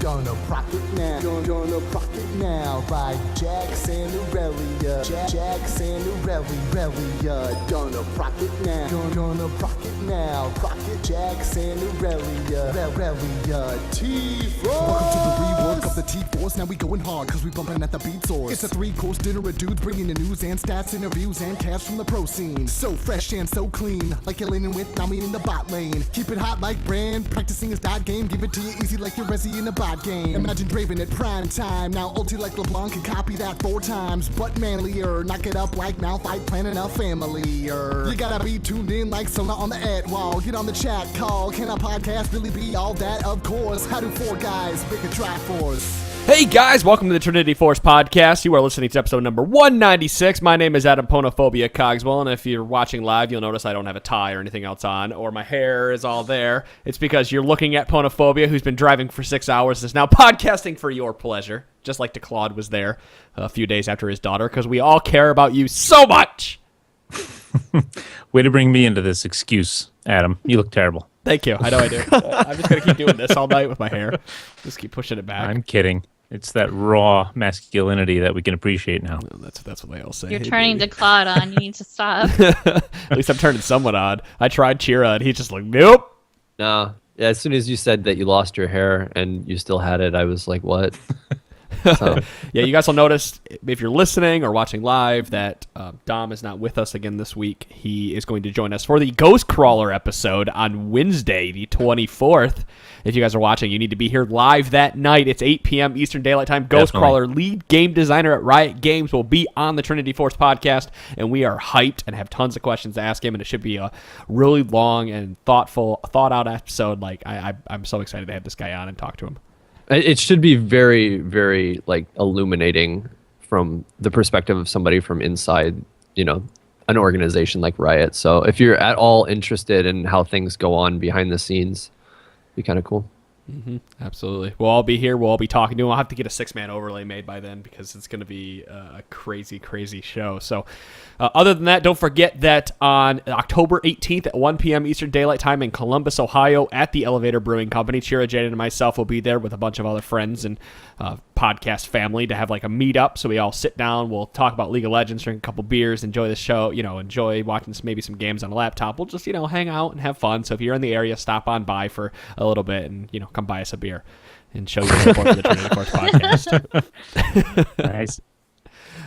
Gonna proc it now. Gonna proc it now. By Jackson Aurelia. Jackson Aurelia. Gonna proc it now. Gonna proc it now. Proc it Jackson Aurelia. T-Force. Welcome to the rework of the T-Force. Now we going hard cause we bumping at the beat source. It's a 3-course dinner of dudes bringing the news and stats, interviews and cash from the pro scene. So fresh and so clean, like you're leaning with Nami in the bot lane. Keep it hot like brand, practicing his dot game. Give it to you easy like you're Resi in a bot game. Imagine Draven at prime time. Now ulti like LeBlanc can copy that 4 times, but manlier. Knock it up like now fight planning a family-er. You gotta be tuned in like Sona on the ad wall. Get on the chat call. Can a podcast really be all that? Of course. How do 4 guys make a Triforce? Hey guys, welcome to the Trinity Force podcast. You are listening to episode number 196. My name is Adam Ponophobia Cogswell, and if you're watching live, you'll notice I don't have a tie or anything else on, or my hair is all there. It's because you're looking at Ponophobia, who's been driving for 6 hours, is now podcasting for your pleasure, just like DeClaude was there a few days after his daughter, because we all care about you so much. Way to bring me into this excuse, Adam. You look terrible. Thank you. I know I do. I'm just going to keep doing this all night with my hair. Just keep pushing it back. I'm kidding. It's that raw masculinity that we can apprase now. That's what they all say. You're turning DeClaude on. You need to stop. At least I'm turning someone on. I tried Chira, and he's just like, nope. No. Yeah, as soon as you said that you lost your hair and you still had it, I was like, what? So. Yeah, you guys will notice if you're listening or watching live that Dom is not with us again this week. He is going to join us for the Ghost Crawler episode on Wednesday, the 24th. If you guys are watching, you need to be here live that night. It's 8 p.m. Eastern Daylight Time. Ghost Crawler, lead game designer at Riot Games, will be on the Trinity Force podcast, and we are hyped and have tons of questions to ask him, and it should be a really long and thought-out episode. Like I'm so excited to have this guy on and talk to him. It should be very, very like illuminating from the perspective of somebody from inside, an organization like Riot. So if you're at all interested in how things go on behind the scenes, it'd be kind of cool. Mm-hmm. Absolutely. We'll all be here. We'll all be talking to him. I'll have to get a 6-man overlay made by then because it's going to be a crazy, crazy show. So other than that, don't forget that on October 18th at 1 p.m. Eastern Daylight Time in Columbus, Ohio at the Elevator Brewing Company, Chira, Jaden, and myself will be there with a bunch of other friends and podcast family to have like a meetup. So we all sit down. We'll talk about League of Legends, drink a couple beers, enjoy the show, enjoy watching maybe some games on a laptop. We'll just, hang out and have fun. So if you're in the area, stop on by for a little bit and, come buy us a beer and show your support for the Trinity Force podcast. Nice.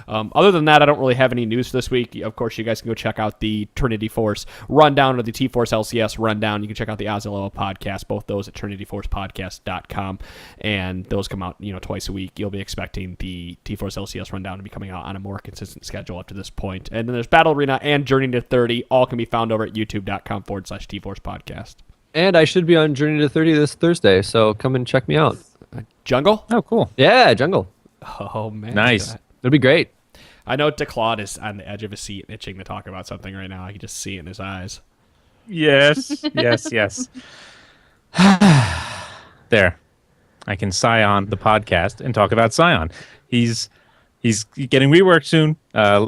Other than that, I don't really have any news this week. Of course, you guys can go check out the Trinity Force rundown or the T-Force LCS rundown. You can check out the Ozilloa podcast, both those at trinityforcepodcast.com. And those come out, twice a week. You'll be expecting the T-Force LCS rundown to be coming out on a more consistent schedule up to this point. And then there's Battle Arena and Journey to 30. All can be found over at youtube.com/T-Force podcast. And I should be on Journey to 30 this Thursday, so come and check me out. Jungle? Oh, cool. Yeah, Jungle. Oh, man. Nice. It'll be great. I know DeClaude is on the edge of his seat itching to talk about something right now. I can just see it in his eyes. Yes, yes. There. I can Sion the podcast and talk about Sion. He's getting reworked soon.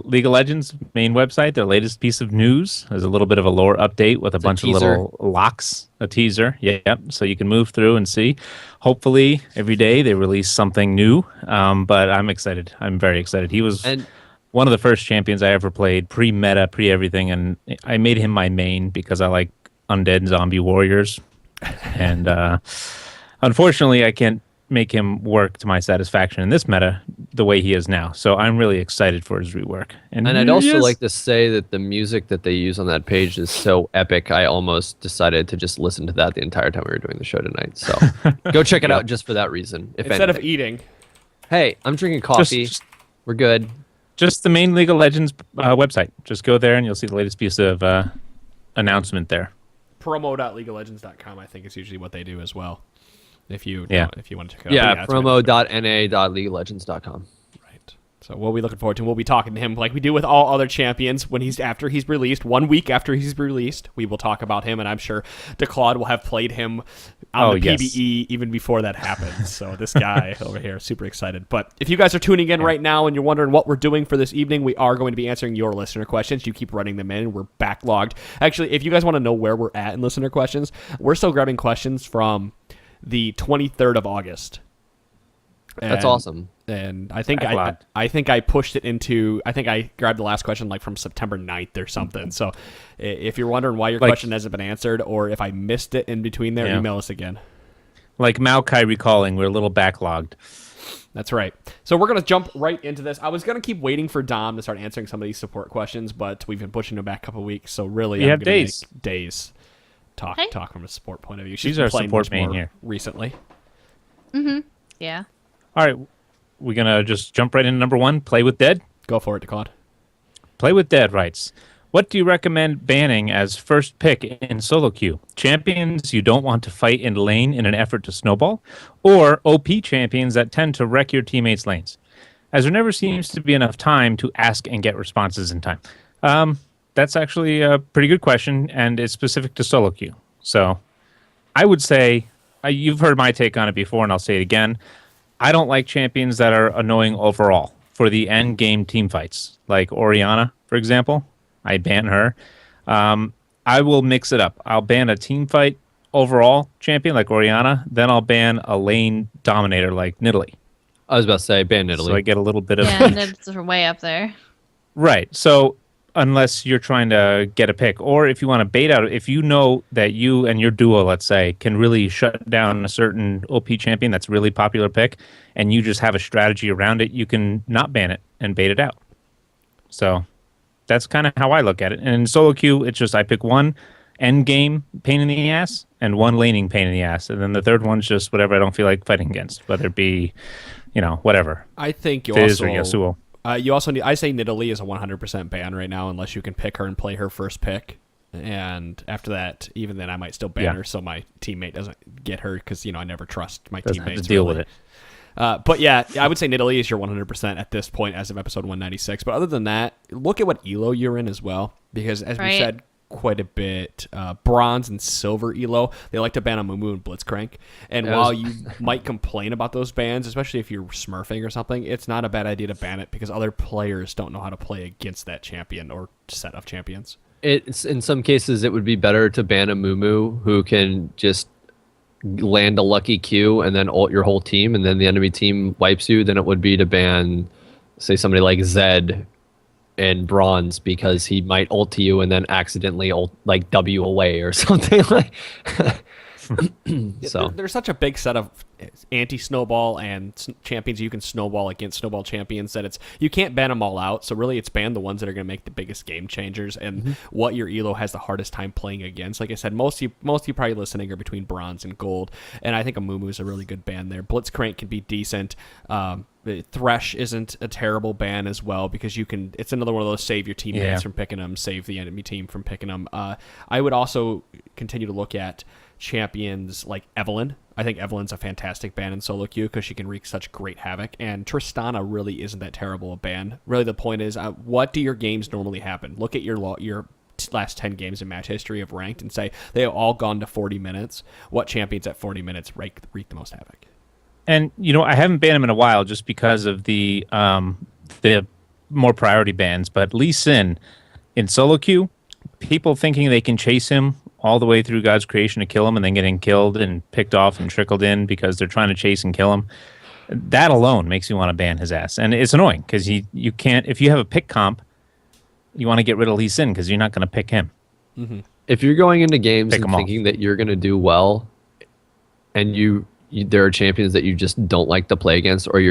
League of Legends main website, their latest piece of news. There's a little bit of a lore update with a bunch of little locks, a teaser. Yeah, so you can move through and see. Hopefully, every day they release something new. But I'm excited. I'm very excited. He was one of the first champions I ever played, pre-meta, pre-everything, and I made him my main because I like undead zombie warriors. And unfortunately, I can't make him work to my satisfaction in this meta the way he is now. So I'm really excited for his rework. And I'd also like to say that the music that they use on that page is so epic, I almost decided to just listen to that the entire time we were doing the show tonight. So go check it out just for that reason. Instead of eating. Hey, I'm drinking coffee. We're good. Just the main League of Legends website. Just go there and you'll see the latest piece of announcement there. Promo.leagueoflegends.com, I think, is usually what they do as well. If you want to check it out. Yeah, promo.na.leagueoflegends.com. Right. So we'll be looking forward to him. We'll be talking to him like we do with all other champions after he's released. 1 week after he's released, we will talk about him, and I'm sure DeClaude will have played him on the PvE even before that happens. So this guy over here, super excited. But if you guys are tuning in right now and you're wondering what we're doing for this evening, we are going to be answering your listener questions. You keep running them in. We're backlogged. Actually, if you guys want to know where we're at in listener questions, we're still grabbing questions from the 23rd of August. That's awesome. And I think Backlog. I think I pushed it into. I think I grabbed the last question like from September 9th or something. So if you're wondering why your question hasn't been answered, or if I missed it in between there, email us again. Like Maokai recalling, we're a little backlogged. That's right. So we're going to jump right into this. I was going to keep waiting for Dom to start answering some of these support questions, but we've been pushing him back a couple weeks. So really, We I'm have gonna Days. make Days talk from a support point of view. She's been our playing support much main more here. recently. Yeah. All right, we're going to just jump right into number 1, Play with Dead. Go for it, Declan. Play with Dead writes, what do you recommend banning as first pick in solo queue? Champions you don't want to fight in lane in an effort to snowball, or OP champions that tend to wreck your teammates' lanes? As there never seems to be enough time to ask and get responses in time. That's actually a pretty good question, and it's specific to solo queue. So I would say, you've heard my take on it before, and I'll say it again. I don't like champions that are annoying overall for the end game team fights, like Orianna, for example. I ban her. I will mix it up. I'll ban a team fight overall champion like Orianna, then I'll ban a lane dominator like Nidalee. I was about to say ban Italy. So I get a little bit of Yeah, that's way up there. right. So unless you're trying to get a pick, or if you want to bait out, if you know that you and your duo, let's say, can really shut down a certain OP champion that's really popular pick, and you just have a strategy around it, you can not ban it and bait it out. So that's kind of how I look at it. And in solo queue, it's just I pick one end game pain in the ass and one laning pain in the ass, and then the third one's just whatever I don't feel like fighting against, whether it be, whatever. I think you Fizz also or Yasuo. You also need. I say Nidalee is a 100% ban right now, unless you can pick her and play her first pick. And after that, even then, I might still ban her, so my teammate doesn't get her because I never trust my Doesn't have teammates. to deal really. with it. But yeah, I would say Nidalee is your 100% at this point as of episode 196. But other than that, look at what elo you're in as well, because as we Right. said quite a bit, bronze and silver elo, they like to ban a Mumu and Blitzcrank. And Yeah, while you might complain about those bans, especially if you're smurfing or something, it's not a bad idea to ban it because other players don't know how to play against that champion or set of champions. It's in some cases it would be better to ban a Mumu who can just land a lucky Q and then ult your whole team and then the enemy team wipes you than it would be to ban, say, somebody like Zed in bronze because he might ult to you and then accidentally ult like W away or something like. So There's such a big set of anti-snowball and champions you can snowball against snowball champions that you can't ban them all out. So really, it's ban the ones that are going to make the biggest game changers and what your elo has the hardest time playing against. Like I said, most of you probably listening are between bronze and gold, and I think a Mumu is a really good ban there. Blitzcrank can be decent. Thresh isn't a terrible ban as well because you can. It's another one of those save your teammates from picking them, save the enemy team from picking them. I would also continue to look at champions like Evelynn. I think Evelyn's a fantastic ban in solo queue because she can wreak such great havoc, and Tristana really isn't that terrible a ban. Really, the point is, what do your games normally happen? Look at your last 10 games in match history of ranked and say they have all gone to 40 minutes. What champions at 40 minutes wreak the most havoc? And I haven't banned him in a while just because of the more priority bans. But Lee Sin in solo queue, people thinking they can chase him all the way through God's creation to kill him and then getting killed and picked off and trickled in because they're trying to chase and kill him. That alone makes you want to ban his ass. And it's annoying because you can't, if you have a pick comp, you want to get rid of Lee Sin because you're not going to pick him. Mm-hmm. if you're going into games Pick and 'em thinking that you're going to do well, and there are champions that you just don't like to play against, or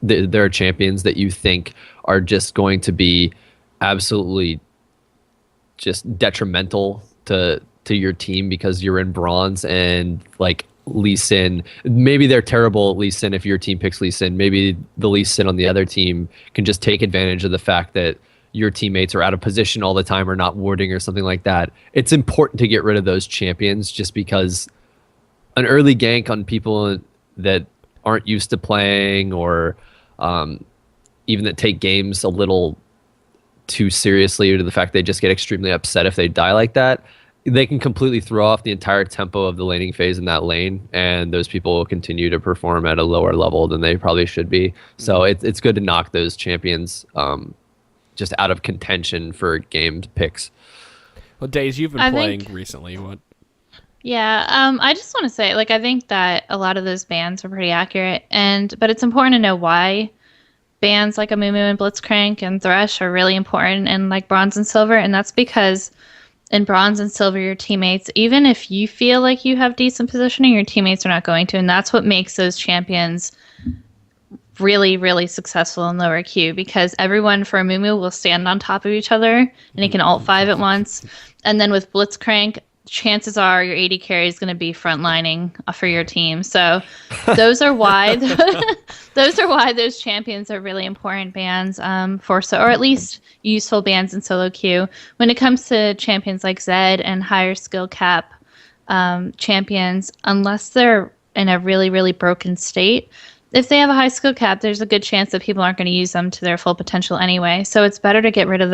there are champions that you think are just going to be absolutely just detrimental to your team because you're in bronze, and like Lee Sin, maybe they're terrible at Lee Sin if your team picks Lee Sin. Maybe the Lee Sin on the other team can just take advantage of the fact that your teammates are out of position all the time or not warding or something like that. It's important to get rid of those champions just because an early gank on people that aren't used to playing, or even that take games a little too seriously, due to the fact they just get extremely upset if they die like that, they can completely throw off the entire tempo of the laning phase in that lane, and those people will continue to perform at a lower level than they probably should be. So it's good to knock those champions just out of contention for game picks. Well, Days, you've been I playing think- recently. What? Yeah, I just want to say, like, I think that a lot of those bans are pretty accurate, but it's important to know why bans like Amumu and Blitzcrank and Thresh are really important in like Bronze and Silver, and that's because in Bronze and Silver, your teammates, even if you feel like you have decent positioning, your teammates are not going to, and that's what makes those champions really, really successful in lower queue, because everyone for Amumu will stand on top of each other, and he can ult 5 at once, and then with Blitzcrank, chances are your AD carry is going to be frontlining for your team. So those are why those champions are really important bans or at least useful bans in solo queue. When it comes to champions like Zed and higher skill cap champions, unless they're in a really, really broken state, if they have a high skill cap, there's a good chance that people aren't going to use them to their full potential anyway. So it's better to get rid of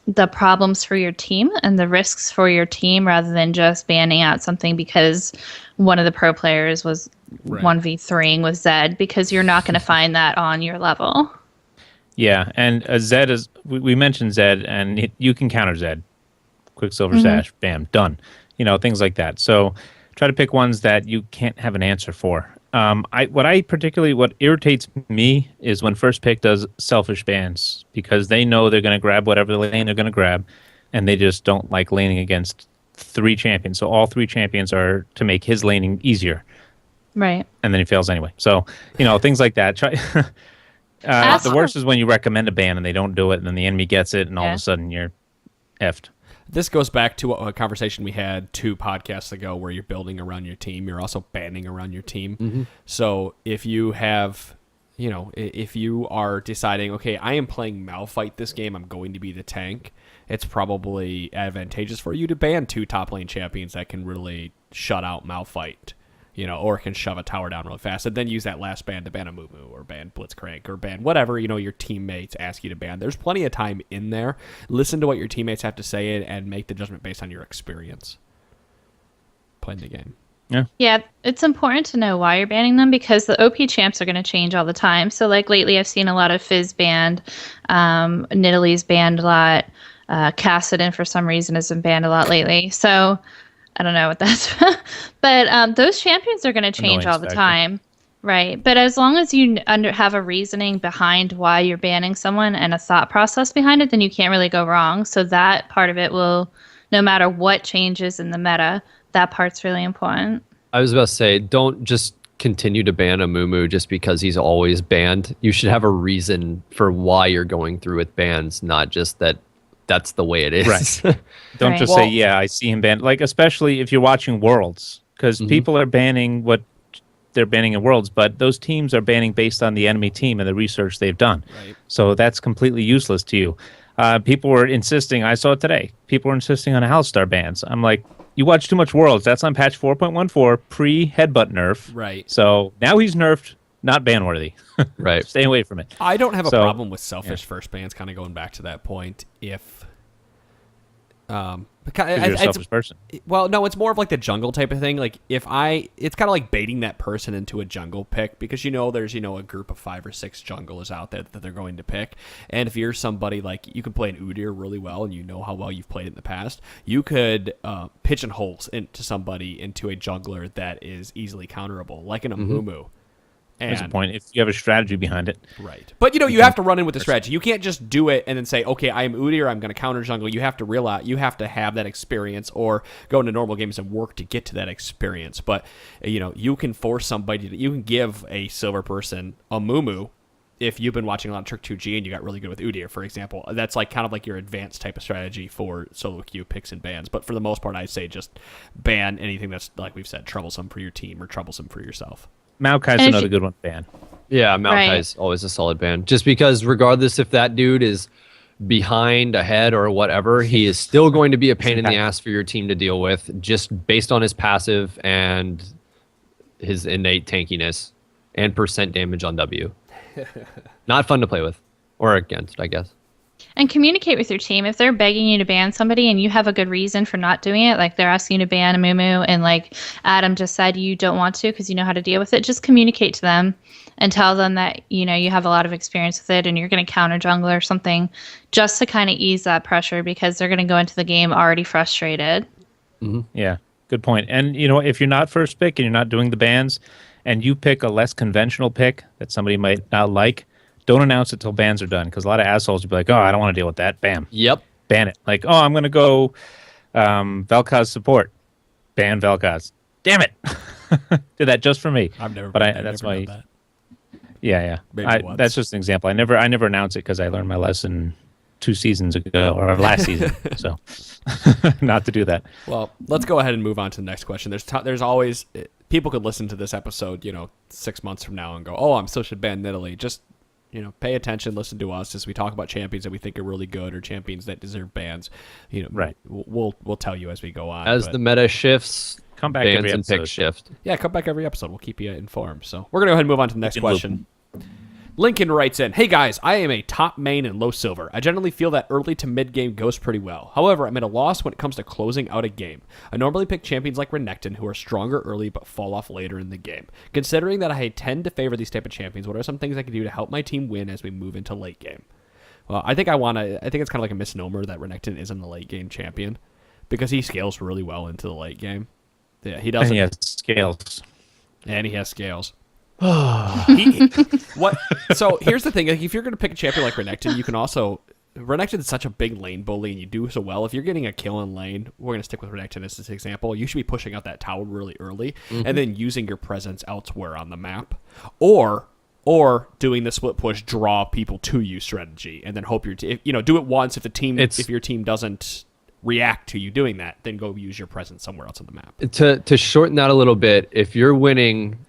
the problems for your team and the risks for your team rather than just banning out something because one of the pro players was 1v3ing with Zed, because you're not going to find that on your level. Yeah, and Zed is, we mentioned Zed, and you can counter Zed. Quicksilver Sash, bam, done. Things like that. So try to pick ones that you can't have an answer for. What irritates me is when first pick does selfish bans, because they know they're going to grab whatever lane they're going to grab, and they just don't like laning against 3 champions. So all 3 champions are to make his laning easier. Right. And then he fails anyway. So, things like that. The worst is when you recommend a ban and they don't do it, and then the enemy gets it, and all of a sudden you're effed. This goes back to a conversation we had 2 podcasts ago where you're building around your team. You're also banning around your team. Mm-hmm. So if you have, if you are deciding, okay, I am playing Malphite this game, I'm going to be the tank, it's probably advantageous for you to ban 2 top lane champions that can really shut out Malphite, or can shove a tower down really fast, and then use that last ban to ban a Mumu or ban Blitzcrank or ban whatever, your teammates ask you to ban. There's plenty of time in there. Listen to what your teammates have to say and make the judgment based on your experience playing the game. Yeah, it's important to know why you're banning them, because the OP champs are going to change all the time. So like lately I've seen a lot of Fizz banned, Nidalee's banned a lot, Kassadin for some reason has been banned a lot lately. So I don't know what that's but those champions are going to change all the time. Right. But as long as you have a reasoning behind why you're banning someone and a thought process behind it, then you can't really go wrong. So that part of it will, no matter what changes in the meta, that part's really important. I was about to say, don't just continue to ban a Mumu just because he's always banned. You should have a reason for why you're going through with bans, not just that that's the way it is. Right. Don't just say, yeah, I see him banned. Like, especially if you're watching Worlds, because people are banning what they're banning in Worlds, but those teams are banning based on the enemy team and the research they've done. Right. So that's completely useless to you. People were insisting, I saw it today, people were insisting on Alistar bans. I'm like, you watch too much Worlds. That's on patch 4.14, pre-headbutt nerf. Right. So now he's nerfed, not ban worthy. Right. Stay away from it. I don't have a problem with selfish first bans, kind of going back to that point. If because you're a selfish person. Well, no, it's more of like the jungle type of thing. Like it's kind of like baiting that person into a jungle pick, because there's a group of 5 or 6 junglers out there that they're going to pick, and if you're somebody like, you can play an Udyr really well and you know how well you've played it in the past, you could pigeonhole into a jungler that is easily counterable, like in a Mumu. There's a point if you have a strategy behind it. Right. But, you have to run in with the strategy. You can't just do it and then say, okay, I am Udyr, I'm going to counter jungle. You have to realize, you have to have that experience or go into normal games and work to get to that experience. But, you can force somebody you can give a silver person a Mumu if you've been watching a lot of Trick 2G and you got really good with Udyr, for example. That's like kind of like your advanced type of strategy for solo queue picks and bans. But for the most part, I'd say just ban anything that's, like we've said, troublesome for your team or troublesome for yourself. Maokai's another good one to ban. Yeah, Maokai's always a solid ban. Just because regardless if that dude is behind, ahead, or whatever, he is still going to be a pain in the ass for your team to deal with, just based on his passive and his innate tankiness and percent damage on W. Not fun to play with. Or against, I guess. And communicate with your team. If they're begging you to ban somebody and you have a good reason for not doing it, like they're asking you to ban a Mumu and like Adam just said you don't want to because you know how to deal with it, just communicate to them and tell them that, you have a lot of experience with it and you're going to counter jungle or something, just to kind of ease that pressure, because they're going to go into the game already frustrated. Yeah, good point. And if you're not first pick and you're not doing the bans, and you pick a less conventional pick that somebody might not like, don't announce it till bans are done, because a lot of assholes will be like, "Oh, I don't want to deal with that." Bam. Yep. Ban it. Like, "Oh, I'm going to go Vel'Koz support." Ban Vel'Koz. Damn it. Did that just for me. I've never. That's never why. done that. Yeah. Maybe once. That's just an example. I never announce it because I learned my lesson 2 seasons ago, or last season. So, not to do that. Well, let's go ahead and move on to the next question. There's always people could listen to this episode, 6 months from now and go, "Oh, I'm still should ban Nidalee." Just pay attention, listen to us as we talk about champions that we think are really good or champions that deserve bans. Right. We'll tell you as we go on. As the meta shifts, come back bans every and episode. picks shift. Yeah, come back every episode. We'll keep you informed. So we're going to go ahead and move on to the next question. Lincoln writes in, "Hey guys, I am a top main and low silver. I generally feel that early to mid game goes pretty well. However, I'm at a loss when it comes to closing out a game. I normally pick champions like Renekton who are stronger early but fall off later in the game. Considering that I tend to favor these type of champions, what are some things I can do to help my team win as we move into late game?" Well, I think it's kind of like a misnomer that Renekton isn't a late game champion because he scales really well into the late game. Yeah, he doesn't. And he has scales. And he has scales. What? So here's the thing: like, if you're going to pick a champion like Renekton, you can also. Renekton is such a big lane bully, and you do so well. If you're getting a kill in lane, we're going to stick with Renekton as this example. You should be pushing out that tower really early, and then using your presence elsewhere on the map, or doing the split push, draw people to you strategy, and then hope do it once. If your team doesn't react to you doing that, then go use your presence somewhere else on the map. To shorten that a little bit, if you're winning,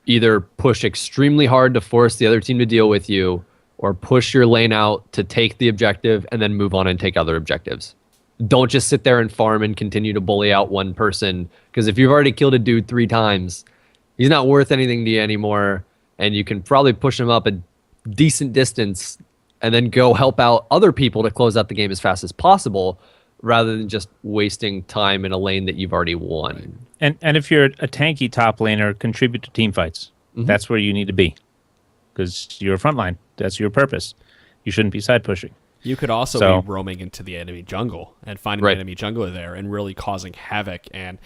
either push extremely hard to force the other team to deal with you, or push your lane out to take the objective and then move on and take other objectives. Don't just sit there and farm and continue to bully out one person, because if you've already killed a dude 3 times, he's not worth anything to you anymore, and you can probably push him up a decent distance and then go help out other people to close out the game as fast as possible, rather than just wasting time in a lane that you've already won. And if you're a tanky top laner, contribute to team fights. That's where you need to be, because you're frontline. That's your purpose. You shouldn't be side pushing. You could also be roaming into the enemy jungle and finding the enemy jungler there and really causing havoc, and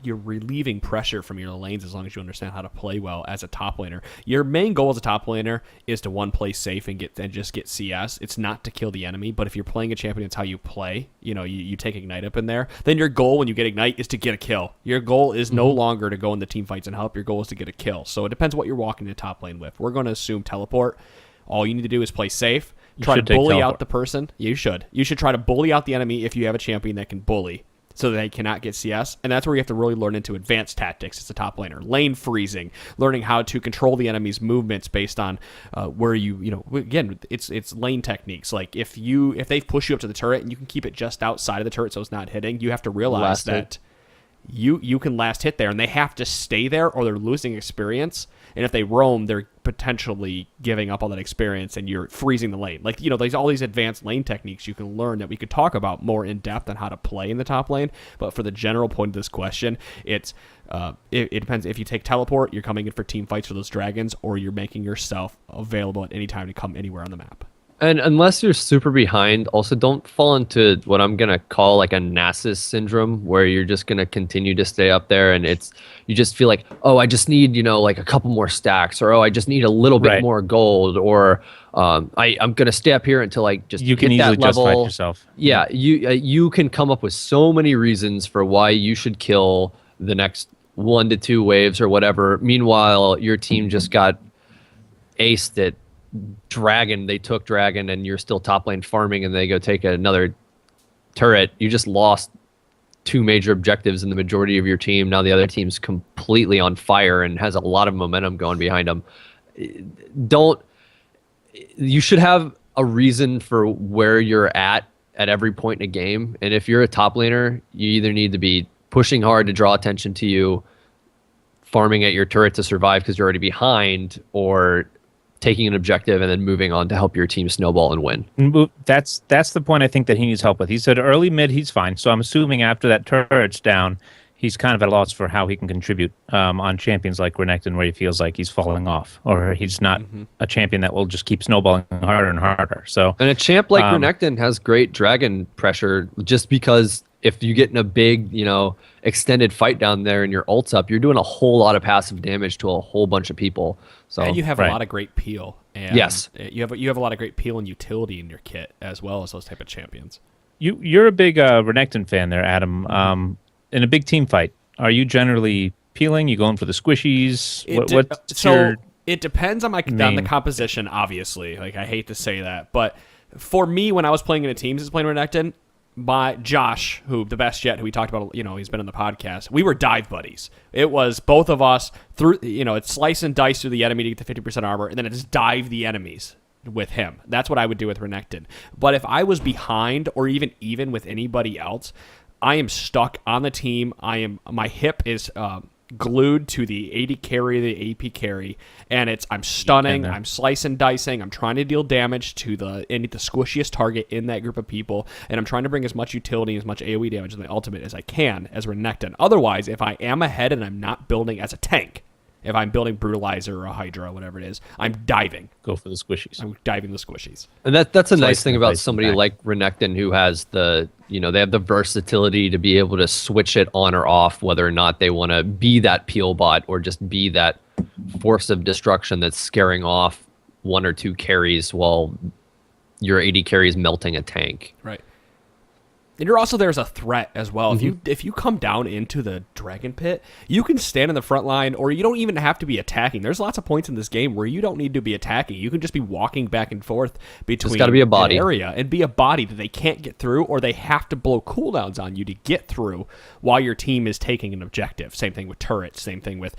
you're relieving pressure from your lanes as long as you understand how to play well as a top laner. Your main goal as a top laner is to play safe and just get CS. It's not to kill the enemy, but if you're playing a champion, it's how you play. You take Ignite up in there. Then your goal when you get Ignite is to get a kill. Your goal is no longer to go into team fights and help. Your goal is to get a kill. So it depends what you're walking into top lane with. We're going to assume teleport. All you need to do is play safe. Try to bully out the person. You should try to bully out the enemy if you have a champion that can bully, so that they cannot get CS. And that's where you have to really learn into advanced tactics as a top laner. Lane freezing, learning how to control the enemy's movements based on where again, it's lane techniques. Like if they push you up to the turret and you can keep it just outside of the turret so it's not hitting, you have to realize that you can last hit there, and they have to stay there or they're losing experience. And if they roam, they're potentially giving up all that experience, and you're freezing the lane. Like, there's all these advanced lane techniques you can learn that we could talk about more in depth on how to play in the top lane. But for the general point of this question, it depends. If you take teleport, you're coming in for team fights for those dragons, or you're making yourself available at any time to come anywhere on the map. And unless you're super behind, also don't fall into what I'm going to call like a Nasus syndrome, where you're just going to continue to stay up there, and you just feel like, oh, I just need, like a couple more stacks, or, oh, I just need a little bit more gold, or I'm going to stay up here until I just you can hit easily that level. justify it yourself. Yeah, you can come up with so many reasons for why you should kill the next 1 to 2 waves or whatever. Meanwhile, your team just got aced at Dragon. They took Dragon, and you're still top lane farming, and they go take another turret. You just lost 2 major objectives in the majority of your team. Now the other team's completely on fire and has a lot of momentum going behind them. You should have a reason for where you're at every point in a game. And if you're a top laner, you either need to be pushing hard to draw attention to you, farming at your turret to survive because you're already behind, or taking an objective and then moving on to help your team snowball and win. That's the point I think that he needs help with. He said early mid he's fine. So I'm assuming after that turret's down, he's kind of at a loss for how he can contribute on champions like Renekton, where he feels like he's falling off, or he's not a champion that will just keep snowballing harder and harder. So, and a champ like Renekton has great dragon pressure just because if you get in a big, extended fight down there and your ult's up, you're doing a whole lot of passive damage to a whole bunch of people. So And you have a lot of great peel. And Yes. You have a lot of great peel and utility in your kit as well as those type of champions. You're a big Renekton fan there, Adam. In a big team fight, are you generally peeling? You going for the squishies? It depends on on the composition, obviously. Like, I hate to say that, but for me, when I was playing in a team, playing Renekton, my Josh, who the best yet, who we talked about, he's been on the podcast. We were dive buddies. It was both of us through, it's slice and dice through the enemy to get the 50% armor, and then it's dive the enemies with him. That's what I would do with Renekton. But if I was behind or even with anybody else, I am stuck on the team. My hip is glued to the AD carry, the AP carry, and I'm stunning, I'm slicing and dicing, I'm trying to deal damage to the squishiest target in that group of people, and I'm trying to bring as much utility, as much AoE damage in the ultimate as I can as Renekton. Otherwise, if I am ahead and I'm not building as a tank, if I'm building Brutalizer or a Hydra, whatever it is, I'm diving. Go for the squishies. I'm diving the squishies. And that's a nice thing about somebody like Renekton, who has they have the versatility to be able to switch it on or off, whether or not they want to be that peel bot or just be that force of destruction that's scaring off one or two carries while your AD carry is melting a tank. Right. And you're also there as a threat as well. If you come down into the dragon pit, you can stand in the front line, or you don't even have to be attacking. There's lots of points in this game where you don't need to be attacking. You can just be walking back and forth between gotta be a body. an area and be a body that they can't get through, or they have to blow cooldowns on you to get through while your team is taking an objective. Same thing with turrets. Same thing with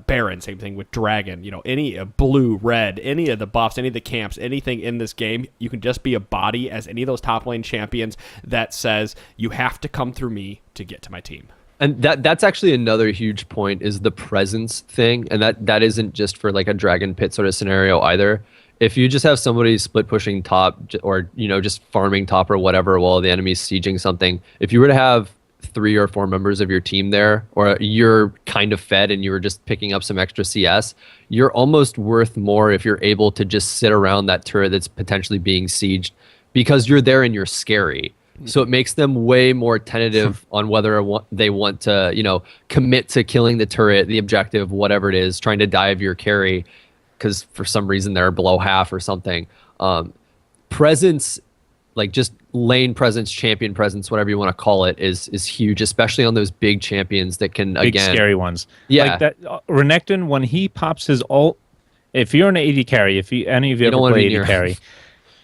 Baron. Same thing with Dragon. Any blue, red, any of the buffs, any of the camps, anything in this game, you can just be a body as any of those top lane champions that says you have to come through me to get to my team. And that's actually another huge point, is the presence thing, and that isn't just for like a dragon pit sort of scenario either. If you just have somebody split pushing top, or just farming top or whatever while the enemy's sieging something, if you were to have 3 or 4 members of your team there, or you're kind of fed and you were just picking up some extra CS, you're almost worth more if you're able to just sit around that turret that's potentially being sieged, because you're there and you're scary. So it makes them way more tentative on whether they want to, commit to killing the turret, the objective, whatever it is, trying to dive your carry, because for some reason they're below half or something. Presence, like just lane presence, champion presence, whatever you want to call it, is huge, especially on those big champions that can, big scary ones. Yeah. Like that Renekton, when he pops his ult, if you're an AD carry, any of you ever play AD carry,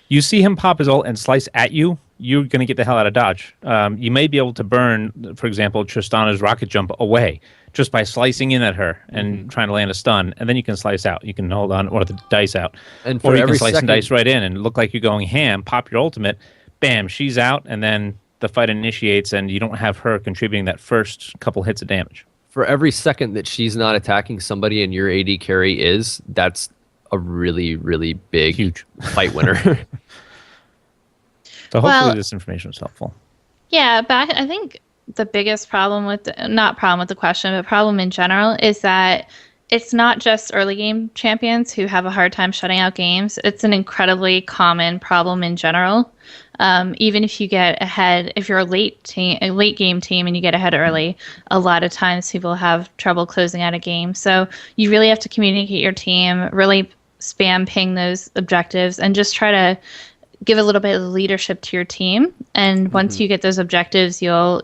you see him pop his ult and slice at you, you're going to get the hell out of dodge. You may be able to burn, for example, Tristana's rocket jump away just by slicing in at her and trying to land a stun, and then you can slice out. You can hold on, or the dice out. And or you can slice and dice right in and look like you're going ham, pop your ultimate, bam, she's out, and then the fight initiates, and you don't have her contributing that first couple hits of damage. For every second that she's not attacking somebody and your AD carry that's a really, really big, huge fight winner. So hopefully this information is helpful. Yeah, but I think the biggest problem with not problem with the question, but problem in general, is that it's not just early game champions who have a hard time shutting out games. It's an incredibly common problem in general. Even if you get ahead, if you're a late game team and you get ahead early, a lot of times people have trouble closing out a game. So you really have to communicate your team, really spam ping those objectives, and just try to give a little bit of leadership to your team. And once you get those objectives, you'll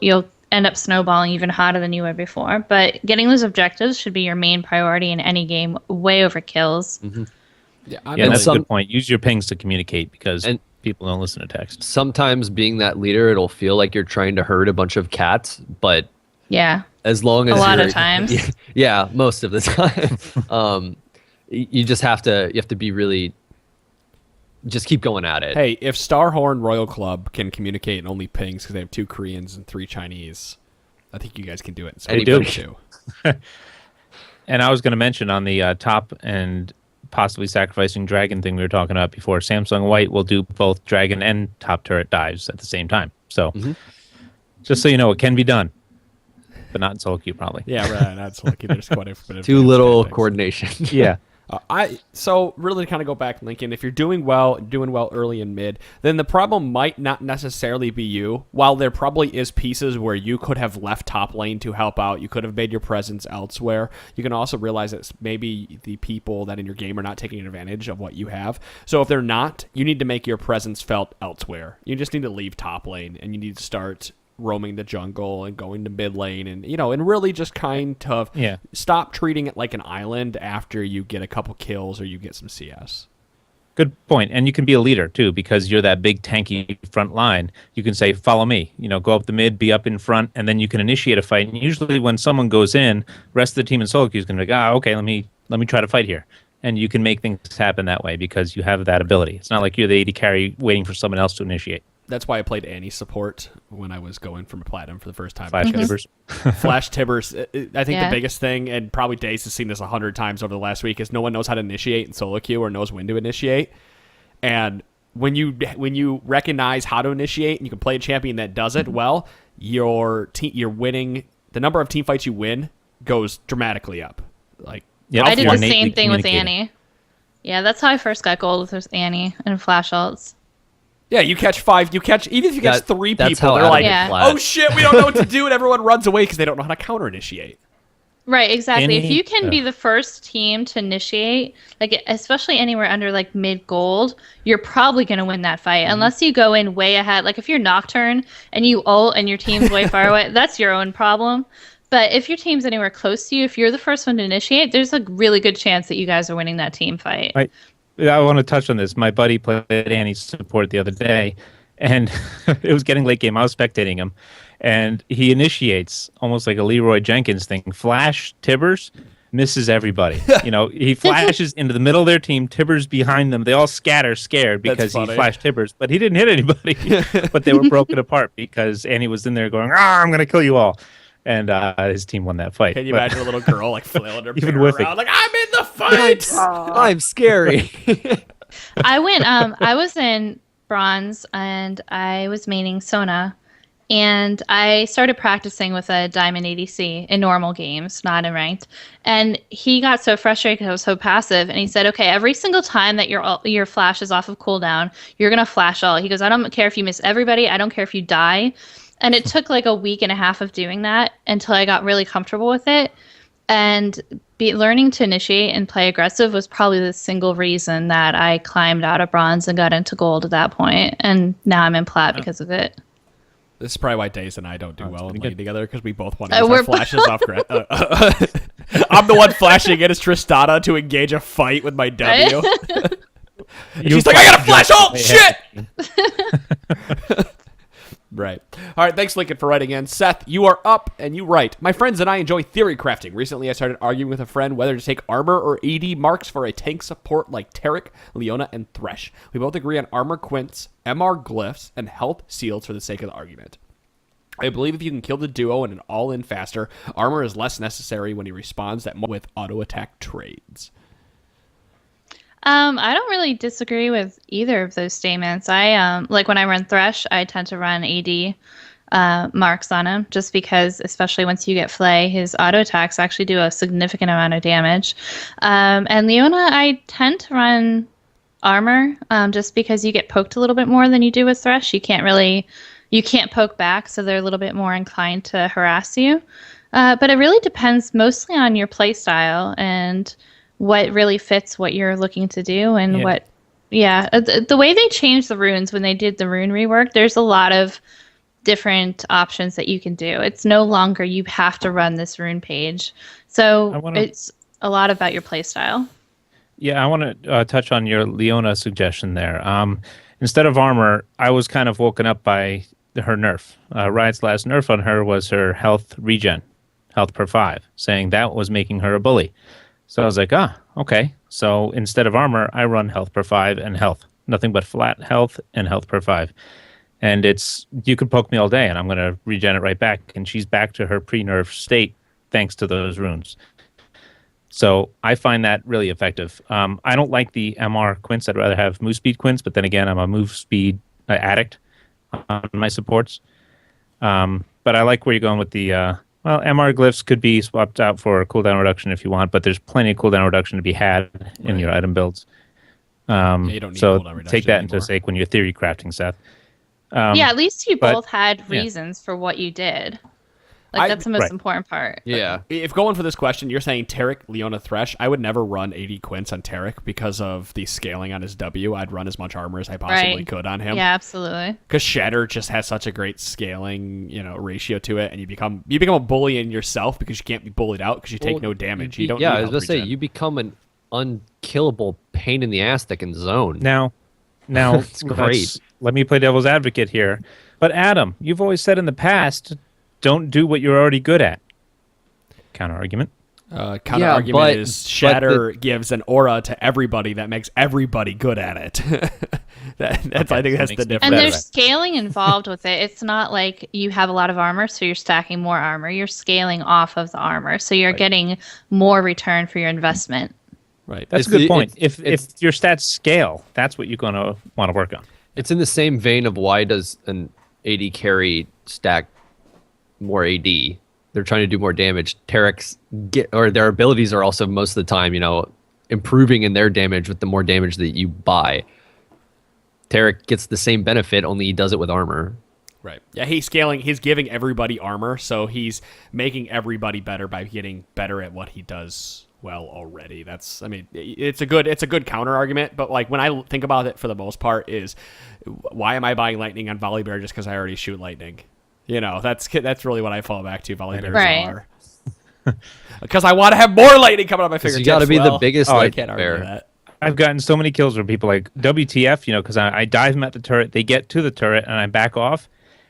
end up snowballing even hotter than you were before. But getting those objectives should be your main priority in any game, way over kills. Yeah, that's a good point. Use your pings to communicate, because people don't listen to text. Sometimes being that leader, it'll feel like you're trying to herd a bunch of cats, but yeah, as long as a lot of times, yeah, most of the time, you just have to be really. Just keep going at it. Hey, if Starhorn Royal Club can communicate and only pings because they have 2 Koreans and 3 Chinese, I think you guys can do it. So we do too. And I was going to mention on the top and possibly sacrificing dragon thing we were talking about before, Samsung White will do both dragon and top turret dives at the same time. So just so you know, it can be done, but not in solo queue probably. Yeah, right. Not solo queue. There's quite a bit of too little coordination. Yeah. So really to kind of go back, Lincoln, if you're doing well early and mid, then the problem might not necessarily be you. While there probably is pieces where you could have left top lane to help out, you could have made your presence elsewhere. You can also realize that maybe the people that in your game are not taking advantage of what you have. So if they're not, you need to make your presence felt elsewhere. You just need to leave top lane and you need to start roaming the jungle and going to mid lane and and really just kind of stop treating it like an island after you get a couple kills or you get some CS. Good point. And you can be a leader too, because you're that big tanky front line. You can say, follow me, go up the mid, be up in front, and then you can initiate a fight. And usually when someone goes in, the rest of the team in solo queue is going to be like, okay, let me try to fight here. And you can make things happen that way because you have that ability. It's not like you're the AD carry waiting for someone else to initiate. That's why I played Annie support when I was going from Platinum for the first time. Flash Tibbers. Flash Tibbers. I think the biggest thing, and probably Daze has seen this 100 times over the last week, is no one knows how to initiate in solo queue or knows when to initiate. And when you recognize how to initiate and you can play a champion that does it well, you're winning. The number of team fights you win goes dramatically up. Like I did the same thing with Annie. Yeah, that's how I first got gold with Annie and Flash ults. Yeah, you catch 5. Even if you catch 3 people, they're like, oh shit, we don't know what to do, and everyone runs away because they don't know how to counter initiate. Right, exactly. If you can be the first team to initiate, like especially anywhere under like mid gold, you're probably going to win that fight unless you go in way ahead. Like if you're Nocturne and you ult and your team's way far away, that's your own problem. But if your team's anywhere close to you, if you're the first one to initiate, there's a really good chance that you guys are winning that team fight. Right. I want to touch on this. My buddy played Annie's support the other day, and it was getting late game. I was spectating him, and he initiates almost like a Leroy Jenkins thing. Flash Tibbers, misses everybody. He flashes into the middle of their team. Tibbers behind them. They all scatter scared because he flashed Tibbers, but he didn't hit anybody. But they were broken apart because Annie was in there going, I'm going to kill you all. And his team won that fight. Can you imagine a little girl like flailing her even bear around like, I'm in the fight! I'm scary. I was in bronze and I was maining Sona. And I started practicing with a Diamond ADC in normal games, not in ranked. And he got so frustrated because I was so passive. And he said, okay, every single time that your flash is off of cooldown, you're going to flash ult. He goes, I don't care if you miss everybody. I don't care if you die. And it took like a week and a half of doing that until I got really comfortable with it. And learning to initiate and play aggressive was probably the single reason that I climbed out of bronze and got into gold at that point. And now I'm in plat because of it. This is probably why Daze and I don't do well in lane together, because we both want to use our flashes off. I'm the one flashing in as Tristana to engage a fight with my W. She's like, I got a flash ult! Shit! Right. All right, thanks, Lincoln, for writing in. Seth, you are up, and you write, my friends and I enjoy theory crafting. Recently, I started arguing with a friend whether to take armor or AD marks for a tank support like Taric, Leona, and Thresh. We both agree on armor quints, MR glyphs, and health seals for the sake of the argument. I believe if you can kill the duo and an all-in faster, armor is less necessary when he responds that with auto-attack trades. I don't really disagree with either of those statements. I like when I run Thresh, I tend to run AD marks on him just because, especially once you get Flay, his auto attacks actually do a significant amount of damage. And Leona, I tend to run armor just because you get poked a little bit more than you do with Thresh. You can't poke back, so they're a little bit more inclined to harass you. But it really depends mostly on your play style and what really fits what you're looking to do and the way they changed the runes when they did the rune rework, there's a lot of different options that you can do. It's no longer you have to run this rune page. So it's a lot about your play style. Yeah, I want to touch on your Leona suggestion there. Instead of armor, I was kind of woken up by her nerf. Riot's last nerf on her was her health regen, health per 5, saying that was making her a bully. So I was like, okay. So instead of armor, I run health per 5 and health. Nothing but flat health and health per 5. And you could poke me all day and I'm going to regen it right back. And she's back to her pre-nerf state thanks to those runes. So I find that really effective. I don't like the MR quints. I'd rather have move speed quints. But then again, I'm a move speed addict on my supports. But I like where you're going with the Well, MR glyphs could be swapped out for cooldown reduction if you want, but there's plenty of cooldown reduction to be had in your item builds. You don't need So cooldown reduction take that into anymore. stake when you're theory crafting, Seth. Yeah, at least you but- both had yeah. reasons for what you did. Like, that's the most Right. important part. Yeah. If going for this question, you're saying Taric, Leona, Thresh, I would never run 80 quints on Taric because of the scaling on his W. I'd run as much armor as I possibly Right. could on him. Yeah, absolutely. Because Shatter just has such a great scaling, ratio to it, and you become a bully in yourself because you can't be bullied out because you take Well, no damage. You don't. Yeah, need I was health going to say, regen. you become an unkillable pain in the ass that can zone. Now, It's great. let me play devil's advocate here. But Adam, you've always said in the past, don't do what you're already good at. Counter argument. Counter Yeah, argument but- is but Shatter gives an aura to everybody that makes everybody good at it. That's I think that's the makes me difference. And better there's at it. scaling involved with it. It's not like you have a lot of armor, so you're stacking more armor. You're scaling off of the armor, so you're getting more return for your investment. Right. That's a It's- good point. it's- If your stats scale, that's what you're going to want to work on. It's in the same vein of why does an AD carry stack more AD? They're trying to do more damage. Taric's their abilities are also most of the time, improving in their damage with the more damage that you buy. Taric gets the same benefit, only he does it with armor. Right. Yeah, he's scaling. He's giving everybody armor, so he's making everybody better by getting better at what he does well already. It's a good counter argument, but like when I think about it, for the most part, is why am I buying lightning on volley bear just because I already shoot lightning? That's really what I fall back to. Volley bears Right. are because I want to have more lightning coming out of my 'Cause fingertips. you got to be the Well, biggest I lightning can't argue bear. that. I've gotten so many kills where people like WTF, because I dive them at the turret, they get to the turret, and I back off,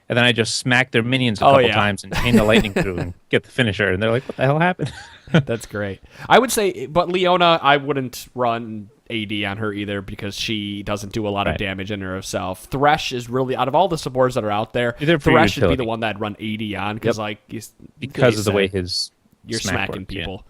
and then I just smack their minions a couple yeah. times and chain the lightning through and get the finisher, and they're like, "What the hell happened?" That's great. I would say, but Leona, I wouldn't run AD on her either because she doesn't do a lot of Right. damage in her herself. Thresh is really, out of all the supports that are out there, Either for Thresh should be utility. the one that I'd run AD on because, because of the way his you're smack smacking works, yeah. people.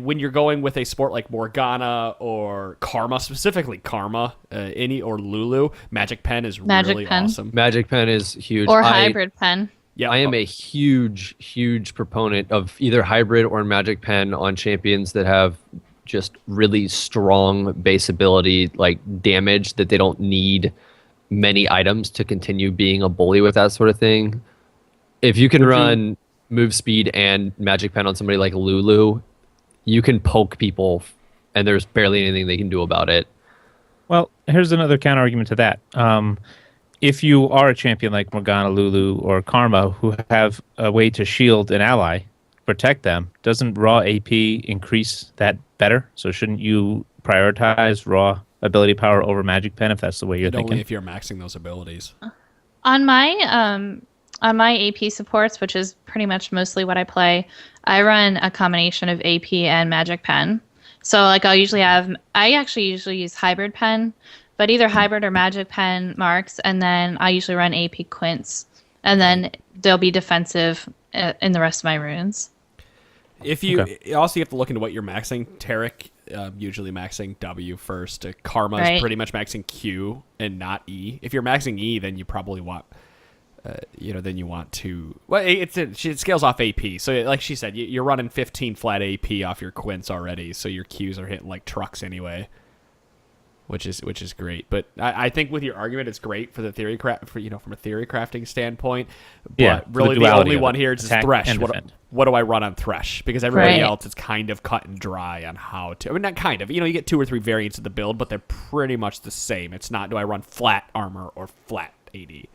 When you're going with a sport like Morgana or Karma, specifically Karma, or Lulu, Magic Pen is Magic really Pen. awesome. Magic Pen is huge. Or hybrid pen. Yeah, I am a huge, huge proponent of either hybrid or Magic Pen on champions that have just really strong base ability, like damage that they don't need many items to continue being a bully with that sort of thing. If you can run move speed and Magic Pen on somebody like Lulu, you can poke people and there's barely anything they can do about it. Well, here's another counter argument to that. If you are a champion like Morgana, Lulu, or Karma, who have a way to shield an ally, protect them, doesn't raw AP increase that better? So shouldn't you prioritize raw ability power over Magic Pen if that's the way you're And only thinking? if you're maxing those abilities. On my AP supports, which is pretty much mostly what I play, I run a combination of AP and Magic Pen. So like I actually usually use hybrid pen, but either hybrid or Magic Pen marks, and then I usually run AP quints, and then they'll be defensive in the rest of my runes. If you Okay. also, you have to look into what you're maxing. Taric usually maxing W first. Karma is Right. pretty much maxing Q and not E. If you're maxing E, then you probably want, then you want to. Well, it scales off AP. So like she said, you're running 15 flat AP off your quints already. So your Qs are hitting like trucks anyway, which is great. But I think with your argument, it's great for the theory from a theory crafting standpoint. But Yeah, for the really the duality only of one it. here is Attack Thresh. and defend. What do I run on Thresh? Because everybody Right. else is kind of cut and dry on how to. I mean, not kind of. You get 2 or 3 variants of the build, but they're pretty much the same. It's not, do I run flat armor or flat AD?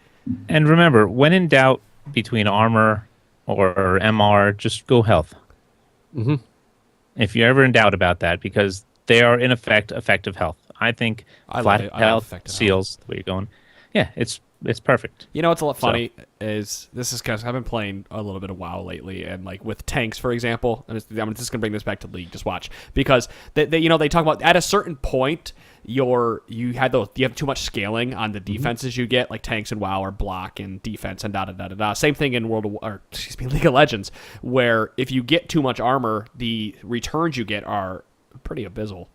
And remember, when in doubt between armor or MR, just go health. Mm-hmm. If you're ever in doubt about that, because they are in effect effective health. I think I flat love health effective seals the way you're going. Yeah, it's perfect. You know what's a lot funny is this is because I've been playing a little bit of WoW lately, and like with tanks, for example, I'm just gonna bring this back to League. Just watch, because they talk about at a certain point you have too much scaling on the defenses you get, like tanks and WoW are block and defense and da da da da da. Same thing in League of Legends, where if you get too much armor, the returns you get are pretty abysmal.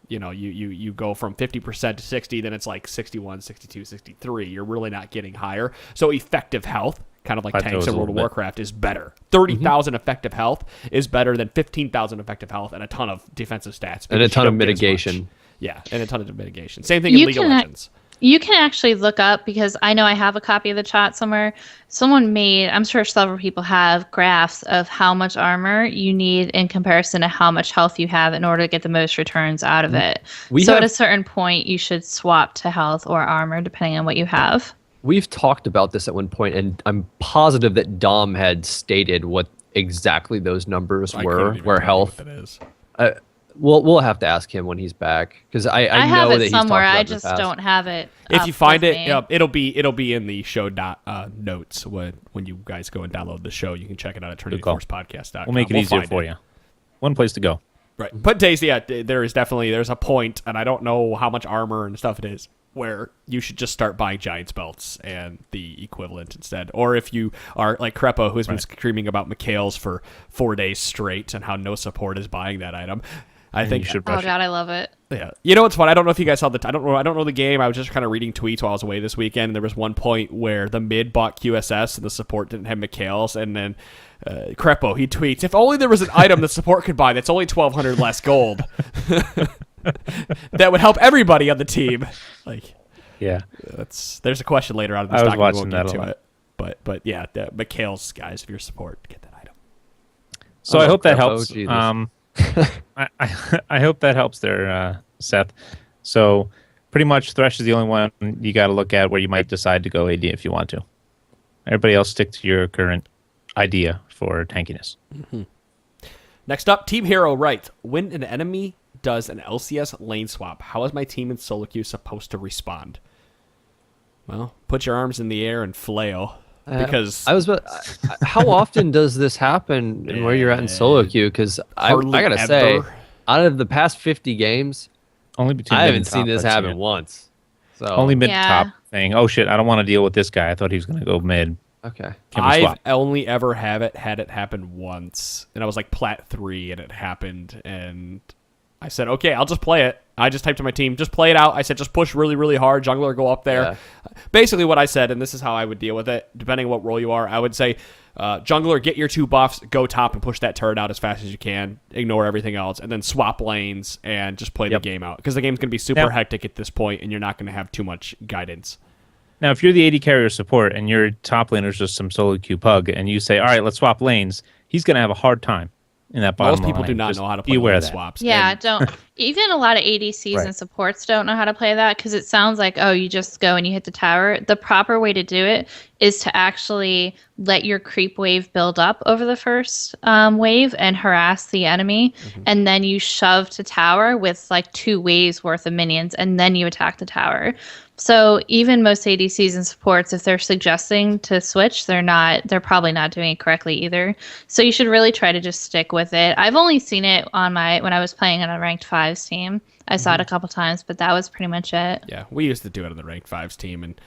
You go from 50% to 60, then it's like 61, 62, 63. You're really not getting higher. So effective health kind of like Plateaus tanks a in World little of bit. Warcraft, is better. 30,000 effective health is better than 15,000 effective health and a ton of defensive stats. And a because you ton of don't get as much. mitigation. Yeah, and a ton of mitigation. Same thing in League of Legends. You can actually look up, because I know I have a copy of the chat somewhere. Someone made, I'm sure several people have, graphs of how much armor you need in comparison to how much health you have in order to get the most returns out of it. At a certain point, you should swap to health or armor depending on what you have. We've talked about this at one point, and I'm positive that Dom had stated what exactly those numbers were, where health. We'll have to ask him when he's back, because I know have it that he's somewhere. talked about I it in the just past. don't have it. If you find it, me. it'll be in the show notes when you guys go and download the show. You can check it out at TrinityForcePodcast.com. We'll make it easier for you. One place to go. Right. But Daisy, yeah, there's a point, and I don't know how much armor and stuff it is, where you should just start buying Giant's belts and the equivalent instead. Or if you are like Crepo, who's been screaming about Mikhail's for 4 days straight and how no support is buying that item. I think you should Oh god, I love it. Yeah, you know what's fun? I don't know if you guys saw I don't know the game. I was just kind of reading tweets while I was away this weekend. And there was one point where the mid bought QSS and the support didn't have Mikhail's, and then Crepo, he tweets, "If only there was an item the support could buy that's only 1,200 less gold, that would help everybody on the team." Like, yeah, there's a question later on in this I was document. watching We'll that get a to lot. it, but yeah, Mikhail's guys, if you're support, get that item. So I hope that helps. Jesus. I hope that helps there, Seth. So pretty much Thresh is the only one you got to look at where you might decide to go AD if you want to. Everybody else stick to your current idea for tankiness. Mm-hmm. Next up, Team Hero writes, when an enemy does an LCS lane swap, how is my team in solo queue supposed to respond? Well, put your arms in the air and flail. Because how often does this happen and where you're at in solo queue? Because I gotta say, out of the past 50 games, only between I haven't seen this happen once. So only mid top thing. Oh shit! I don't want to deal with this guy. I thought he was gonna go mid. Okay. I've only ever had it happen once, and I was like plat 3, and it happened, and I said, okay, I'll just play it. I just typed to my team, just play it out. I said, just push really, really hard. Jungler, go up there. Yeah. Basically what I said, and this is how I would deal with it, depending on what role you are, I would say, jungler, get your 2 buffs, go top and push that turret out as fast as you can. Ignore everything else, and then swap lanes and just play the game out. Because the game's going to be super hectic at this point, and you're not going to have too much guidance. Now, if you're the AD carrier support and your top laner's just some solo queue pug, and you say, all right, let's swap lanes, he's going to have a hard time in that bottom Most people line. do not Just know how to play be aware lane of that. swaps. Yeah, don't. Even a lot of ADCs and supports don't know how to play that, because it sounds like, oh, you just go and you hit the tower. The proper way to do it is to actually let your creep wave build up over the first wave and harass the enemy, and then you shove to tower with like 2 waves worth of minions, and then you attack the tower. So even most ADCs and supports, if they're suggesting to switch, they're probably not doing it correctly either. So you should really try to just stick with it. I've only seen it on when I was playing on a ranked 5s team. I saw it a couple times, but that was pretty much it. Yeah, we used to do it on the ranked 5s team, and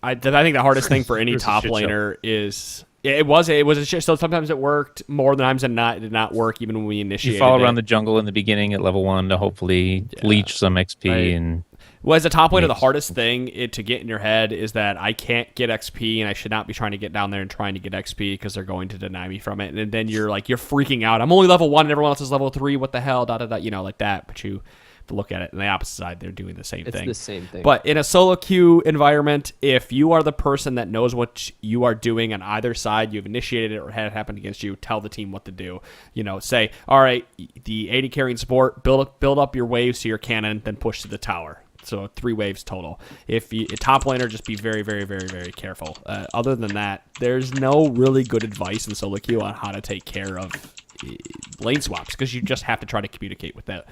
I think the hardest thing for any top laner is it was a shit. So sometimes it worked more than times than not. It did not work even when we initiated. You follow around the jungle in the beginning at level 1 to hopefully leech some XP and. Well, as a top laner, the hardest thing to get in your head is that I can't get XP, and I should not be trying to get down there and trying to get XP because they're going to deny me from it. And then you're freaking out. I'm only level 1 and everyone else is level 3. What the hell? Da da da. Like that. But you have to look at it on the opposite side. They're doing the same thing. It's the same thing. But in a solo queue environment, if you are the person that knows what you are doing on either side, you've initiated it or had it happen against you, tell the team what to do. Say, all right, the AD carrying support, build up your waves to your cannon, then push to the tower. So 3 waves total. If you top laner, just be very, very, very, very careful. Other than that, there's no really good advice in solo queue on how to take care of lane swaps, because you just have to try to communicate with your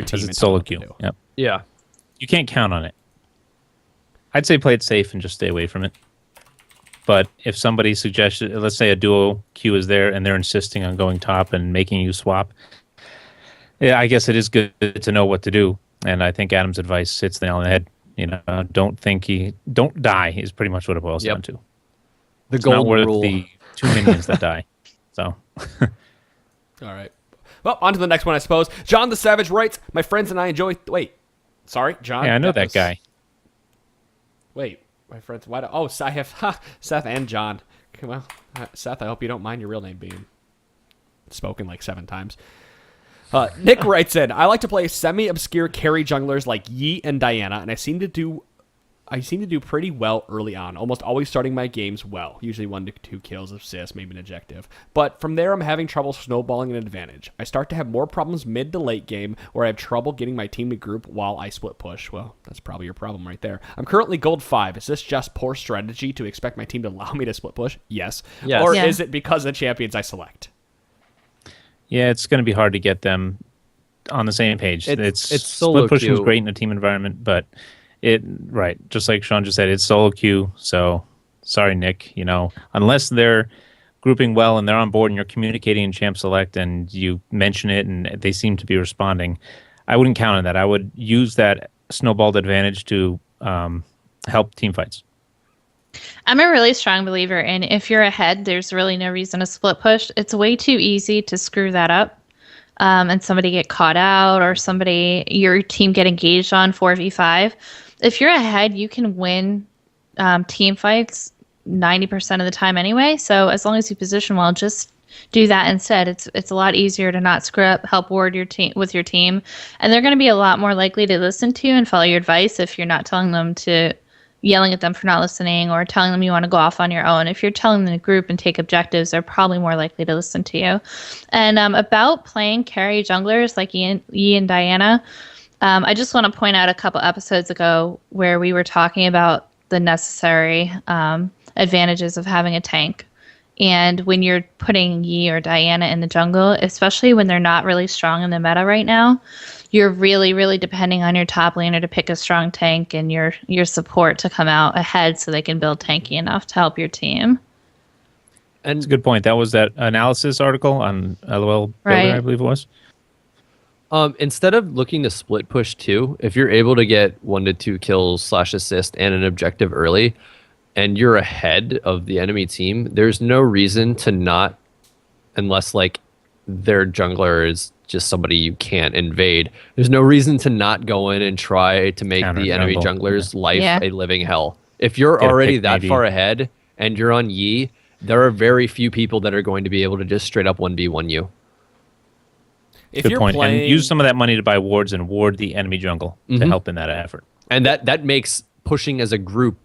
team. Because it's solo queue. Yep. Yeah. You can't count on it. I'd say play it safe and just stay away from it. But if somebody suggests, let's say a duo queue is there and they're insisting on going top and making you swap, I guess it is good to know what to do. And I think Adam's advice hits the nail on the head. Don't die is pretty much what it boils down to. The golden not worth rule. the 2 minions that die. So. All right. Well, on to the next one, I suppose. John the Savage writes, my friends and I enjoy... Wait. Sorry, John? Yeah, I know that guy. Wait. My friends... I have Seth and John. Well, Seth, I hope you don't mind your real name being spoken like 7 times. Nick writes in, I like to play semi-obscure carry junglers like Yi and Diana, and I seem to do pretty well early on, almost always starting my games well, usually 1 to 2 kills, assists, maybe an objective. But from there, I'm having trouble snowballing an advantage. I start to have more problems mid to late game, where I have trouble getting my team to group while I split push. Well, that's probably your problem right there. I'm currently gold 5. Is this just poor strategy to expect my team to allow me to split push? Yes. Or is it because of the champions I select? Yeah, it's going to be hard to get them on the same page. It's solo split pushing is queue. great in a team environment, but just like Sean just said, it's solo queue. So sorry, Nick. Unless they're grouping well and they're on board and you're communicating in champ select and you mention it and they seem to be responding, I wouldn't count on that. I would use that snowballed advantage to help team fights. I'm a really strong believer in if you're ahead, there's really no reason to split push. It's way too easy to screw that up and somebody get caught out or your team get engaged on 4v5. If you're ahead, you can win team fights 90% of the time anyway. So as long as you position well, just do that instead. It's a lot easier to not screw up, help ward your team with your team. And they're going to be a lot more likely to listen to you and follow your advice if you're not telling them to yelling at them for not listening or telling them you want to go off on your own. If you're telling them to group and take objectives, they're probably more likely to listen to you. And about playing carry junglers like Yi and Diana, I just want to point out a couple episodes ago where we were talking about the necessary advantages of having a tank. And when you're putting Yi or Diana in the jungle, especially when they're not really strong in the meta right now, you're really, really depending on your top laner to pick a strong tank and your support to come out ahead so they can build tanky enough to help your team. And it's a good point. That was that analysis article on LOL Builder, Right. I believe it was. Instead of looking to split push too, if you're able to get 1 to 2 kills / assist and an objective early, and you're ahead of the enemy team, there's no reason to not, unless like their jungler is just somebody you can't invade. There's no reason to not go in and try to make Counter the enemy jungle. jungler's life Yeah. a living hell. If you're Get a already pick, that maybe. far ahead and you're on Yi, there are very few people that are going to be able to just straight up 1v1 you. If Good you're point. playing, And use some of that money to buy wards and ward the enemy jungle to help in that effort. And that makes pushing as a group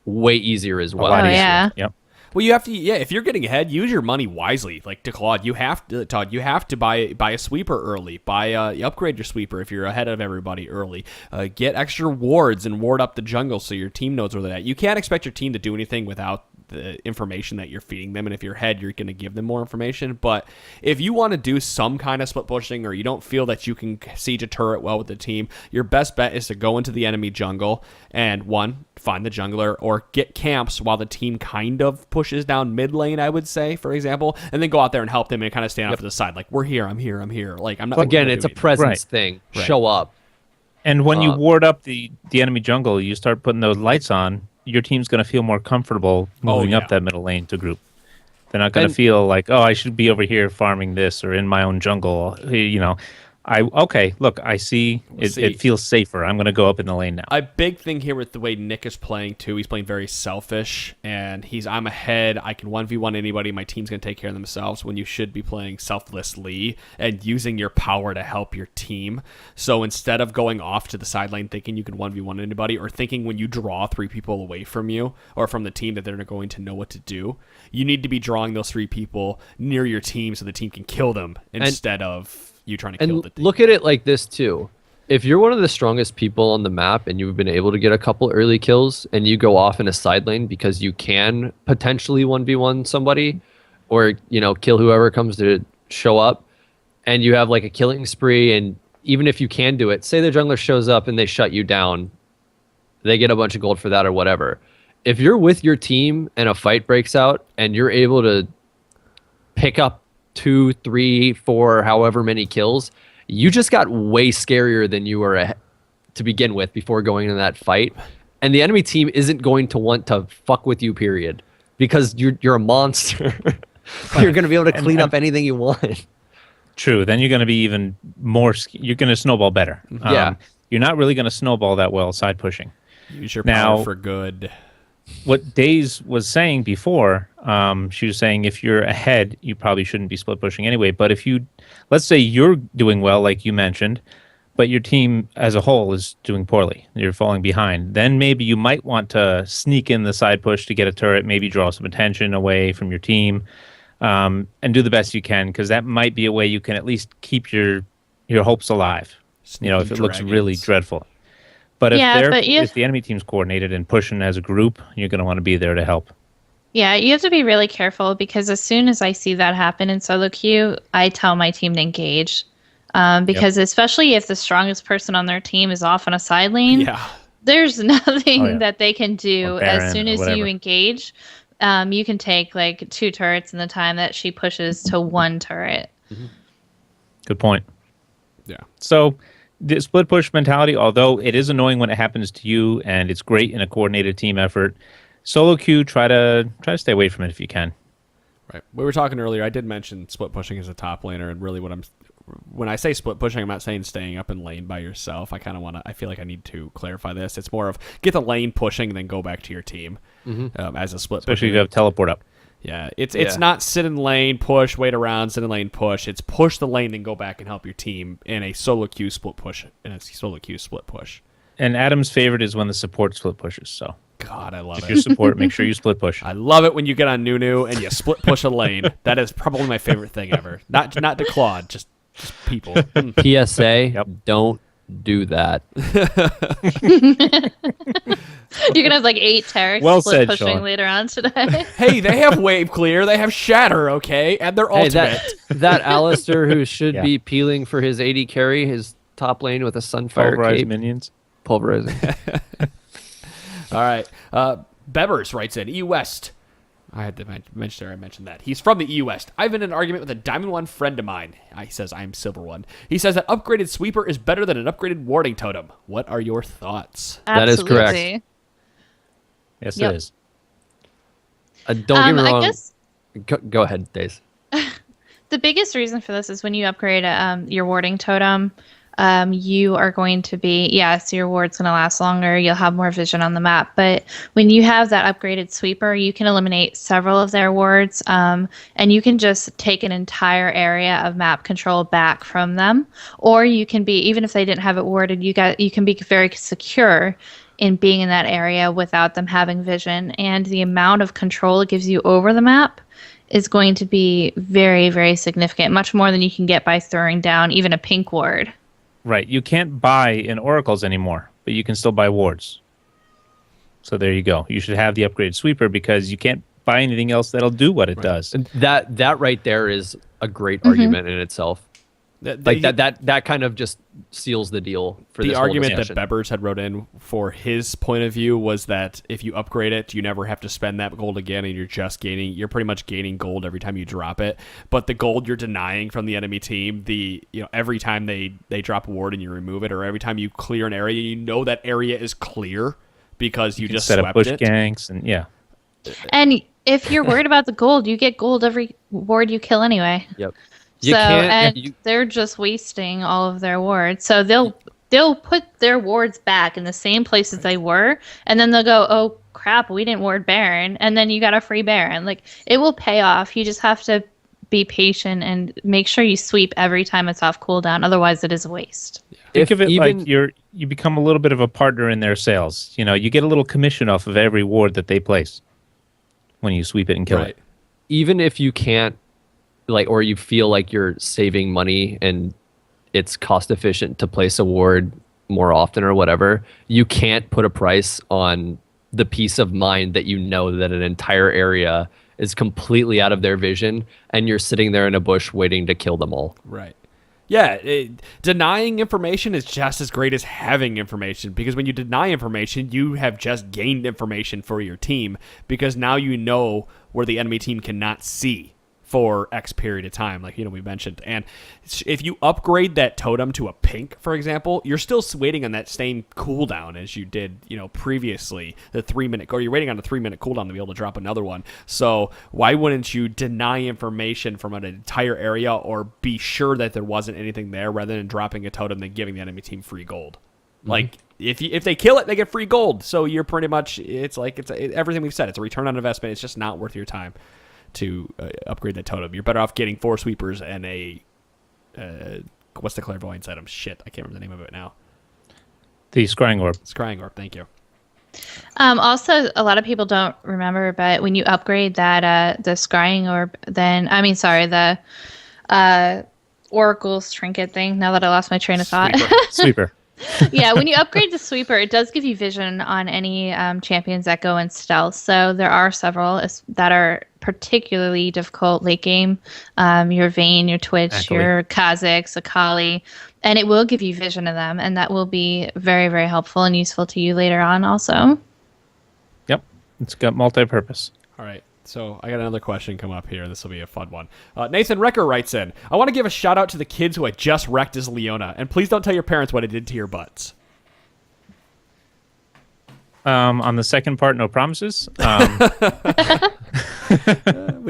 way easier as A well. lot Oh, easier. yeah. Yep. well, you have to. Yeah, if you're getting ahead, use your money wisely. Like to Claude, you have to. Todd, you have to buy a sweeper early. Upgrade your sweeper if you're ahead of everybody early. Get extra wards and ward up the jungle so your team knows where they're at. You can't expect your team to do anything without the information that you're feeding them, and if you're ahead, you're going to give them more information. But if you want to do some kind of split pushing, or you don't feel that you can siege a turret well with the team, your best bet is to go into the enemy jungle and find the jungler, or get camps while the team kind of pushes down mid lane, I would say, for example, and then go out there and help them and kind of stand off to the side, like, we're here, I'm here. Like, I'm not. Again, it's a presence Right. thing. Right. Show up. And when you ward up the enemy jungle, you start putting those lights on, your team's going to feel more comfortable moving up that middle lane to group. They're not going to feel like, oh, I should be over here farming this or in my own jungle. I see it feels safer. I'm going to go up in the lane now. A big thing here with the way Nick is playing too, he's playing very selfish, and I'm ahead, I can 1v1 anybody, my team's going to take care of themselves, when you should be playing selflessly and using your power to help your team. So instead of going off to the side lane thinking you can 1v1 anybody, or thinking when you draw 3 people away from you or from the team that they're going to know what to do, you need to be drawing those 3 people near your team so the team can kill them instead of you trying to kill the And team. look at it like this too. If you're one of the strongest people on the map and you've been able to get a couple early kills and you go off in a side lane because you can potentially 1v1 somebody, or kill whoever comes to show up, and you have like a killing spree, and even if you can do it, say the jungler shows up and they shut you down, they get a bunch of gold for that or whatever. If you're with your team and a fight breaks out and you're able to pick up 2, 3, 4, however many kills, you just got way scarier than you were to begin with before going into that fight. And the enemy team isn't going to want to fuck with you, period, because you're a monster. You're going to be able to clean up anything you want. True. Then you're going to be even more. You're going to snowball better. Yeah. You're not really going to snowball that well side pushing. Use your Now- power for good. what Days was saying before, she was saying if you're ahead, you probably shouldn't be split pushing anyway. But if you, let's say you're doing well, like you mentioned, but your team as a whole is doing poorly, you're falling behind, then maybe you might want to sneak in the side push to get a turret, maybe draw some attention away from your team, and do the best you can, because that might be a way you can at least keep your hopes alive. If it looks really dreadful. But if the enemy team's coordinated and pushing as a group, you're going to want to be there to help. Yeah, you have to be really careful, because as soon as I see that happen in solo queue, I tell my team to engage. Because especially if the strongest person on their team is off on a side lane, there's nothing that they can do. As soon as you engage, you can take like 2 turrets in the time that she pushes to 1 turret. Mm-hmm. Good point. Yeah. So the split push mentality, although it is annoying when it happens to you, and it's great in a coordinated team effort, solo queue, try to stay away from it if you can. Right. We were talking earlier. I did mention split pushing as a top laner, and really when I say split pushing, I'm not saying staying up in lane by yourself. I feel like I need to clarify this. It's more of get the lane pushing and then go back to your team as a split push. Especially if you have teleport up. Yeah, it's not sit in lane, push, wait around, sit in lane, push. It's push the lane, then go back and help your team in a solo queue split push. And Adam's favorite is when the support split pushes. So God, I love if it. you're support, make sure you split push. I love it when you get on Nunu and you split push a lane. That is probably my favorite thing ever. Not to Claude, just people. PSA, don't do that. You're gonna have like 8 Tarics split pushing Sean. later on today. Hey, they have wave clear, they have shatter, okay, and their ultimate. That Alistair who should be peeling for his 80 carry, his top lane with a Sunfire Pulverize cape. minions. Pulverizing. All right. Bebbers writes in, E-West. I had to mention that. He's from the E-West. I've been in an argument with a Diamond 1 friend of mine. He says, I'm Silver 1. He says that upgraded sweeper is better than an upgraded warding totem. What are your thoughts? That is correct. Yes, it is. Don't get me wrong. I guess go ahead, Days. the biggest reason for this is when you upgrade your warding totem, you are going to be, so your ward's going to last longer. You'll have more vision on the map. But when you have that upgraded sweeper, you can eliminate several of their wards, and you can just take an entire area of map control back from them. Or you can be, even if they didn't have it warded, you can be very secure in being in that area without them having vision. And the amount of control it gives you over the map is going to be very, very significant, much more than you can get by throwing down even a pink ward. Right. You can't buy in oracles anymore, but you can still buy wards. So there you go. You should have the upgraded sweeper because you can't buy anything else that'll do what it does. And that right there is a great argument in itself. That kind of just seals the deal for the this argument whole that Bebbers had wrote in for his point of view was that if you upgrade it, you never have to spend that gold again, and you're pretty much gaining gold every time you drop it. But the gold you're denying from the enemy team, every time they drop a ward and you remove it, or every time you clear an area, you know that area is clear because you just set swept up bush it. ganks and And if you're worried about the gold, you get gold every ward you kill anyway. Yep. They're just wasting all of their wards. So they'll put their wards back in the same places they were, and then they'll go, oh crap, we didn't ward Baron, and then you got a free Baron. Like, it will pay off. You just have to be patient and make sure you sweep every time it's off cooldown. Otherwise, it is a waste. Think of it like you become a little bit of a partner in their sales. You get a little commission off of every ward that they place when you sweep it and kill it. Even if you can't, or you feel like you're saving money and it's cost efficient to place a ward more often or whatever, you can't put a price on the peace of mind that you know that an entire area is completely out of their vision and you're sitting there in a bush waiting to kill them all. Right. Yeah, denying information is just as great as having information, because when you deny information, you have just gained information for your team, because now you know where the enemy team cannot see for X period of time, like we mentioned. And if you upgrade that totem to a pink, for example, you're still waiting on that same cooldown as you did, previously, the 3-minute, or you're waiting on a 3-minute cooldown to be able to drop another one. So why wouldn't you deny information from an entire area, or be sure that there wasn't anything there, rather than dropping a totem and giving the enemy team free gold? Like if they kill it, they get free gold. So you're pretty much everything we've said. It's a return on investment. It's just not worth your time to upgrade that totem. You're better off getting 4 sweepers and a what's the clairvoyance item? Shit, I can't remember the name of it now. The scrying orb. Scrying orb. Thank you. Also, a lot of people don't remember, but when you upgrade that the scrying orb, then the Oracle's trinket thing. Now that I lost my train of thought. Sweeper. Yeah, when you upgrade the sweeper, it does give you vision on any champions that go in stealth. So there are several that are particularly difficult late game. Your Vayne, your Twitch, your Kha'Zix, Akali, and it will give you vision of them, and that will be very, very helpful and useful to you later on also. Yep, it's got multi-purpose. All right. So I got another question come up here. This will be a fun one. Nathan Recker writes in, I want to give a shout out to the kids who I just wrecked as Leona, and please don't tell your parents what I did to your butts. On the second part, no promises. We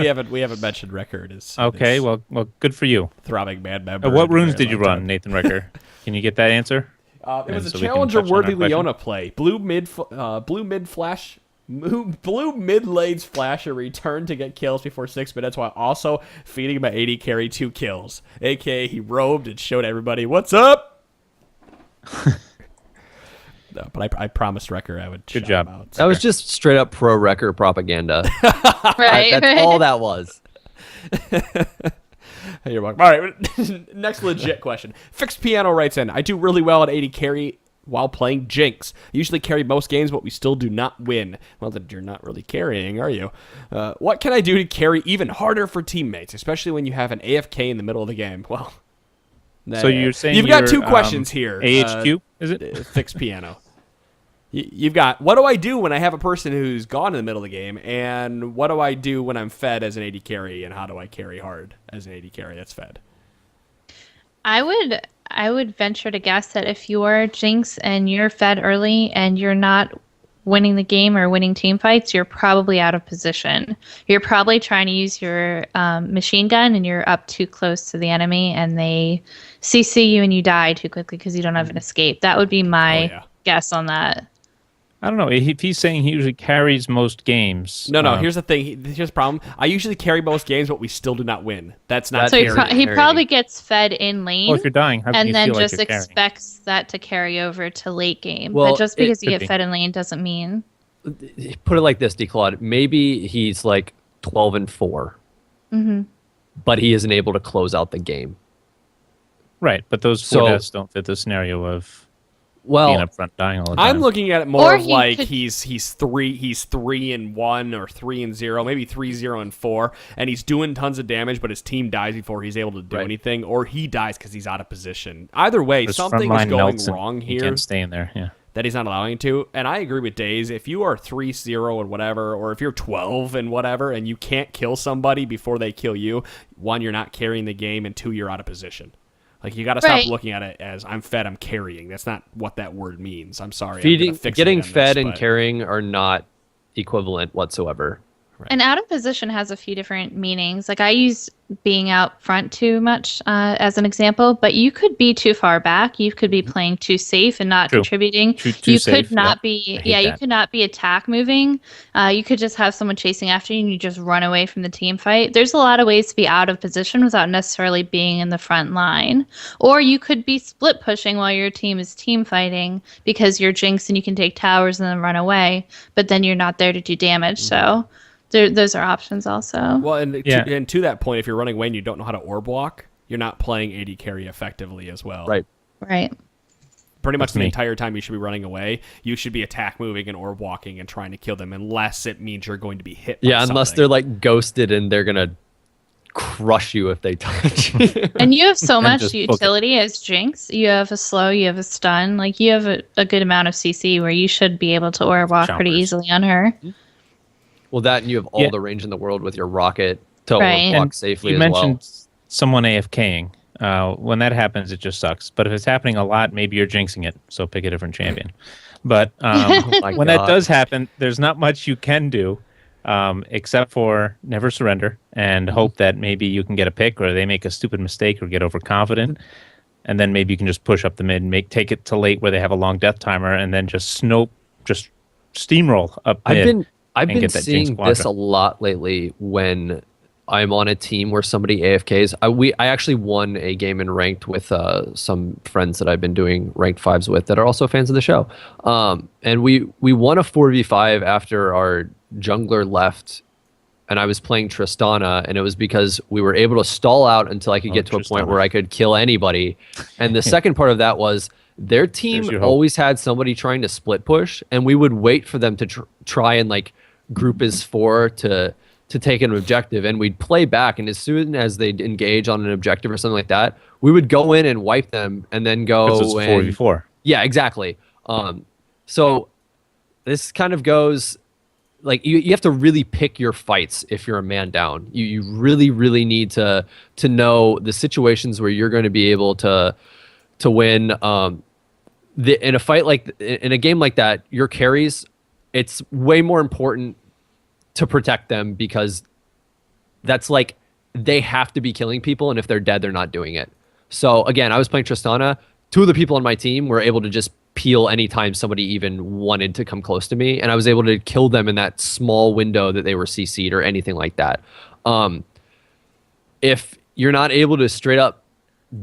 haven't mentioned Recker. Okay, well, good for you. Throbbing band member. What runes did you run, Nathan Recker? Can you get that answer? It was a challenger-worthy Leona play. Blue mid flash. Blue mid lanes flasher returned to get kills before 6 minutes while also feeding my AD carry 2 kills. AKA he robed and showed everybody, what's up? No, but I promised Recker I would Good shout job. him out. That was just straight up pro Wrecker propaganda. Right. That's all that was. Hey, you're welcome. All right, next legit question. Fixed Piano writes in, I do really well at AD carry while playing Jinx. I usually carry most games, but we still do not win. Well, then you're not really carrying, are you? What can I do to carry even harder for teammates, especially when you have an AFK in the middle of the game? Well, so you're saying you've got 2 questions here. AHQ, is it? Fixed Piano. You've got, what do I do when I have a person who's gone in the middle of the game, and what do I do when I'm fed as an AD carry, and how do I carry hard as an AD carry that's fed? I would venture to guess that if you're Jinx and you're fed early and you're not winning the game or winning team fights, you're probably out of position. You're probably trying to use your machine gun and you're up too close to the enemy and they CC you and you die too quickly because you don't have an escape. That would be my guess on that. I don't know. If he's saying he usually carries most games. No. Here's the thing. Here's the problem. I usually carry most games, but we still do not win. That's not so carrying. he probably gets fed in lane. Well, if you're dying, how can and you then feel just like you're expects that to carry over to late game. Well, but just because you could get be. fed in lane doesn't mean. Put it like this, D-Claude. Maybe he's like 12-4, but he isn't able to close out the game. Right, but those 4 deaths don't fit the scenario of being up front dying all the time. I'm looking at it more Or of he like could- he's 3-1 or 3-0, maybe 3-0-4, and he's doing tons of damage, but his team dies before he's able to do anything, or he dies because he's out of position. Either way, His something front is line going melts and wrong he here can't stay in there. Yeah. that he's not allowing to. And I agree with Days. If you are 3-0 and whatever, or if you're 12 and whatever, and you can't kill somebody before they kill you, 1, you're not carrying the game, and 2, you're out of position. Like, you got to stop looking at it as I'm fed, I'm carrying. That's not what that word means. I'm sorry. Getting fed and carrying are not equivalent whatsoever. And out of position has a few different meanings. Like I use being out front too much as an example, but you could be too far back. You could be playing too safe and not contributing. Too you safe, could not be, you could not be attack moving. You could just have someone chasing after you and you just run away from the team fight. There's a lot of ways to be out of position without necessarily being in the front line. Or you could be split pushing while your team is team fighting because you're Jinx and you can take towers and then run away, but then you're not there to do damage. So those are options also. Well, and to that point, if you're running away and you don't know how to orb walk, you're not playing AD carry effectively as well. Right. Pretty much the entire time you should be running away, you should be attack moving and orb walking and trying to kill them, unless it means you're going to be hit by unless something. they're like ghosted and they're going to crush you if they touch you. And you have so much just utility as Jinx. You have a slow, you have a stun. Like you have a good amount of CC where you should be able to orb walk pretty easily on her. Well, that and you have all the range in the world with your rocket to Right. walk safely You as mentioned well. someone AFKing. When that happens, it just sucks. But if it's happening a lot, maybe you're jinxing it. So pick a different champion. But when that does happen, there's not much you can do except for never surrender and hope that maybe you can get a pick or they make a stupid mistake or get overconfident. and then maybe you can just push up the mid, take it to late where they have a long death timer, and then just steamroll up mid. I've been seeing this a lot lately when I'm on a team where somebody AFKs. I actually won a game in ranked with some friends that I've been doing ranked 5s with that are also fans of the show. And we won a 4v5 after our jungler left, and I was playing Tristana, and it was because we were able to stall out until I could get to a point where I could kill anybody. And the second part of that was their team always had somebody trying to split push, and we would wait for them to try and like group as 4 to take an objective, and we'd play back, and as soon as they'd engage on an objective or something like that, we would go in and wipe them and then go it's 4v4. Yeah, exactly. So this kind of goes like you have to really pick your fights if you're a man down. You really need to know the situations where you're going to be able to win. In a fight in a game like that, your carries, it's way more important to protect them, because that's like they have to be killing people, and if they're dead, they're not doing it. So again, I was playing Tristana. 2 of the people on my team were able to just peel anytime somebody even wanted to come close to me, and I was able to kill them in that small window that they were CC'd or anything like that. If you're not able to straight up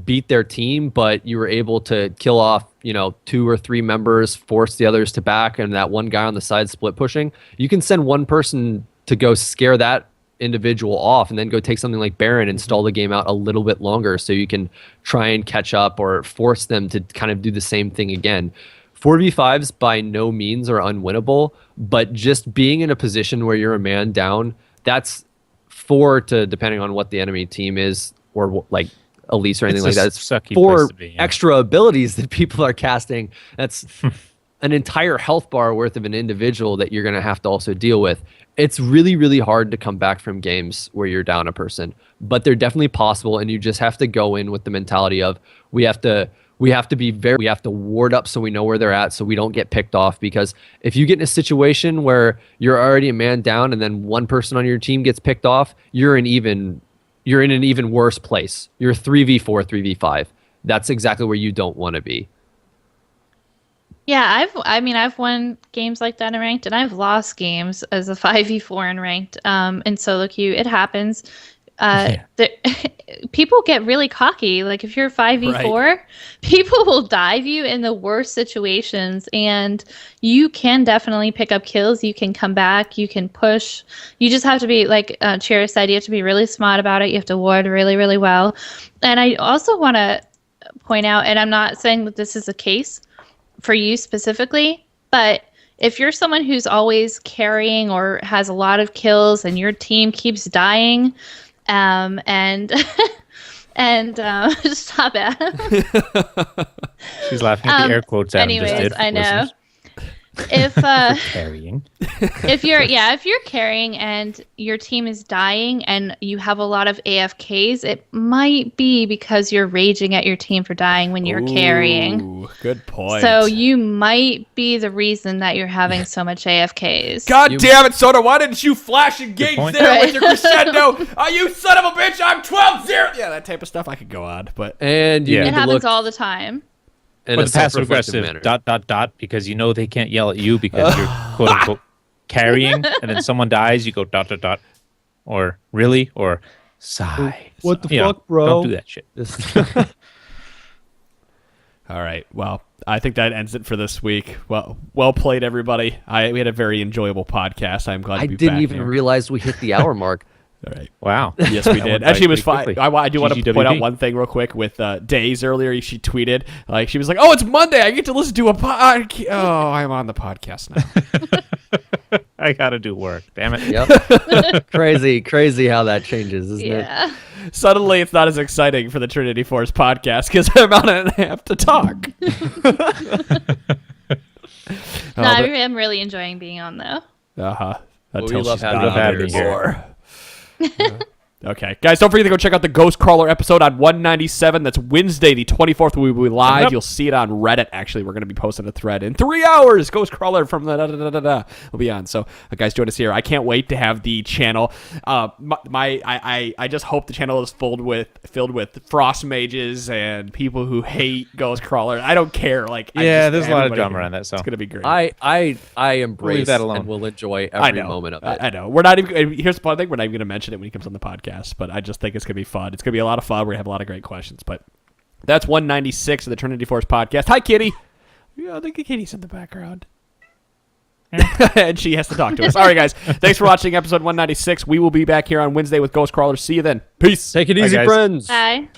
beat their team, but you were able to kill off, 2 or 3 members, force the others to back, and that one guy on the side split pushing, you can send one person to go scare that individual off and then go take something like Baron and stall the game out a little bit longer so you can try and catch up or force them to kind of do the same thing again. 4v5s by no means are unwinnable, but just being in a position where you're a man down, that's 4 to, depending on what the enemy team is, or like Elise or anything like that. It's 4 extra abilities that people are casting. That's an entire health bar worth of an individual that you're going to have to also deal with. It's really hard to come back from games where you're down a person, but they're definitely possible, and you just have to go in with the mentality of we have to ward up so we know where they're at so we don't get picked off, because if you get in a situation where you're already a man down and then one person on your team gets picked off, you're in an even worse place. You're 3v4, 3v5. That's exactly where you don't want to be. Yeah, I've won games like that in ranked, and I've lost games as a 5v4 in ranked. In solo queue, it happens. People get really cocky. Like if you're 5v4, people will dive you in the worst situations, and you can definitely pick up kills. You can come back. You can push. You just have to be, like Chira said, you have to be really smart about it. You have to ward really well. And I also want to point out, and I'm not saying that this is a case for you specifically, but if you're someone who's always carrying or has a lot of kills and your team keeps dying, and stop it. She's laughing at the air quotes. Anyways, I know. If carrying, if you're carrying and your team is dying and you have a lot of AFKs, it might be because you're raging at your team for dying when you're carrying. Good point. So you might be the reason that you're having so much AFKs. God damn it, Soda! Why didn't you flash engage there with your crescendo? You son of a bitch! I'm 12-0. Yeah, that type of stuff I could go on, but it happens all the time. And the passive aggressive ... because you know they can't yell at you because you're quote unquote carrying, and then someone dies, you go ... or really, or sigh. What the fuck, bro? Don't do that shit. All right. Well, I think that ends it for this week. Well played, everybody. We had a very enjoyable podcast. I'm glad to be back. I didn't even realize we hit the hour mark. All right. Wow. Yes, we did. Actually, it was fine. Quickly. I do want to point out one thing real quick with Days earlier. She tweeted, she was like, "Oh, it's Monday. I get to listen to a podcast. Oh, I'm on the podcast now." I got to do work. Damn it. Yep. Crazy how that changes, isn't it? Suddenly, it's not as exciting for the Trinity Force podcast because I'm on it and I have to talk. I'm really enjoying being on, though. Uh-huh. We love having you here. Okay. Guys, don't forget to go check out the Ghost Crawler episode on 197. That's Wednesday, the 24th. We will be live. Yep. You'll see it on Reddit, actually. We're going to be posting a thread in 3 hours. Ghost Crawler from the will be on. So, guys, join us here. I can't wait to have the channel. I just hope the channel is filled with frost mages and people who hate Ghost Crawler. I don't care. There's a lot of drama around that, so it's going to be great. I embrace that alone. and will enjoy every moment of it. I know. We're not even. Here's the fun thing. We're not even going to mention it when he comes on the podcast. But I just think it's going to be fun. It's going to be a lot of fun. We're going to have a lot of great questions. But that's 196 of the Trinity Force podcast. Hi, Kitty. Yeah, I think Kitty's in the background. And she has to talk to us. All right, guys. Thanks for watching episode 196. We will be back here on Wednesday with Ghost Crawler. See you then. Peace. Take it easy, guys. friends. Bye.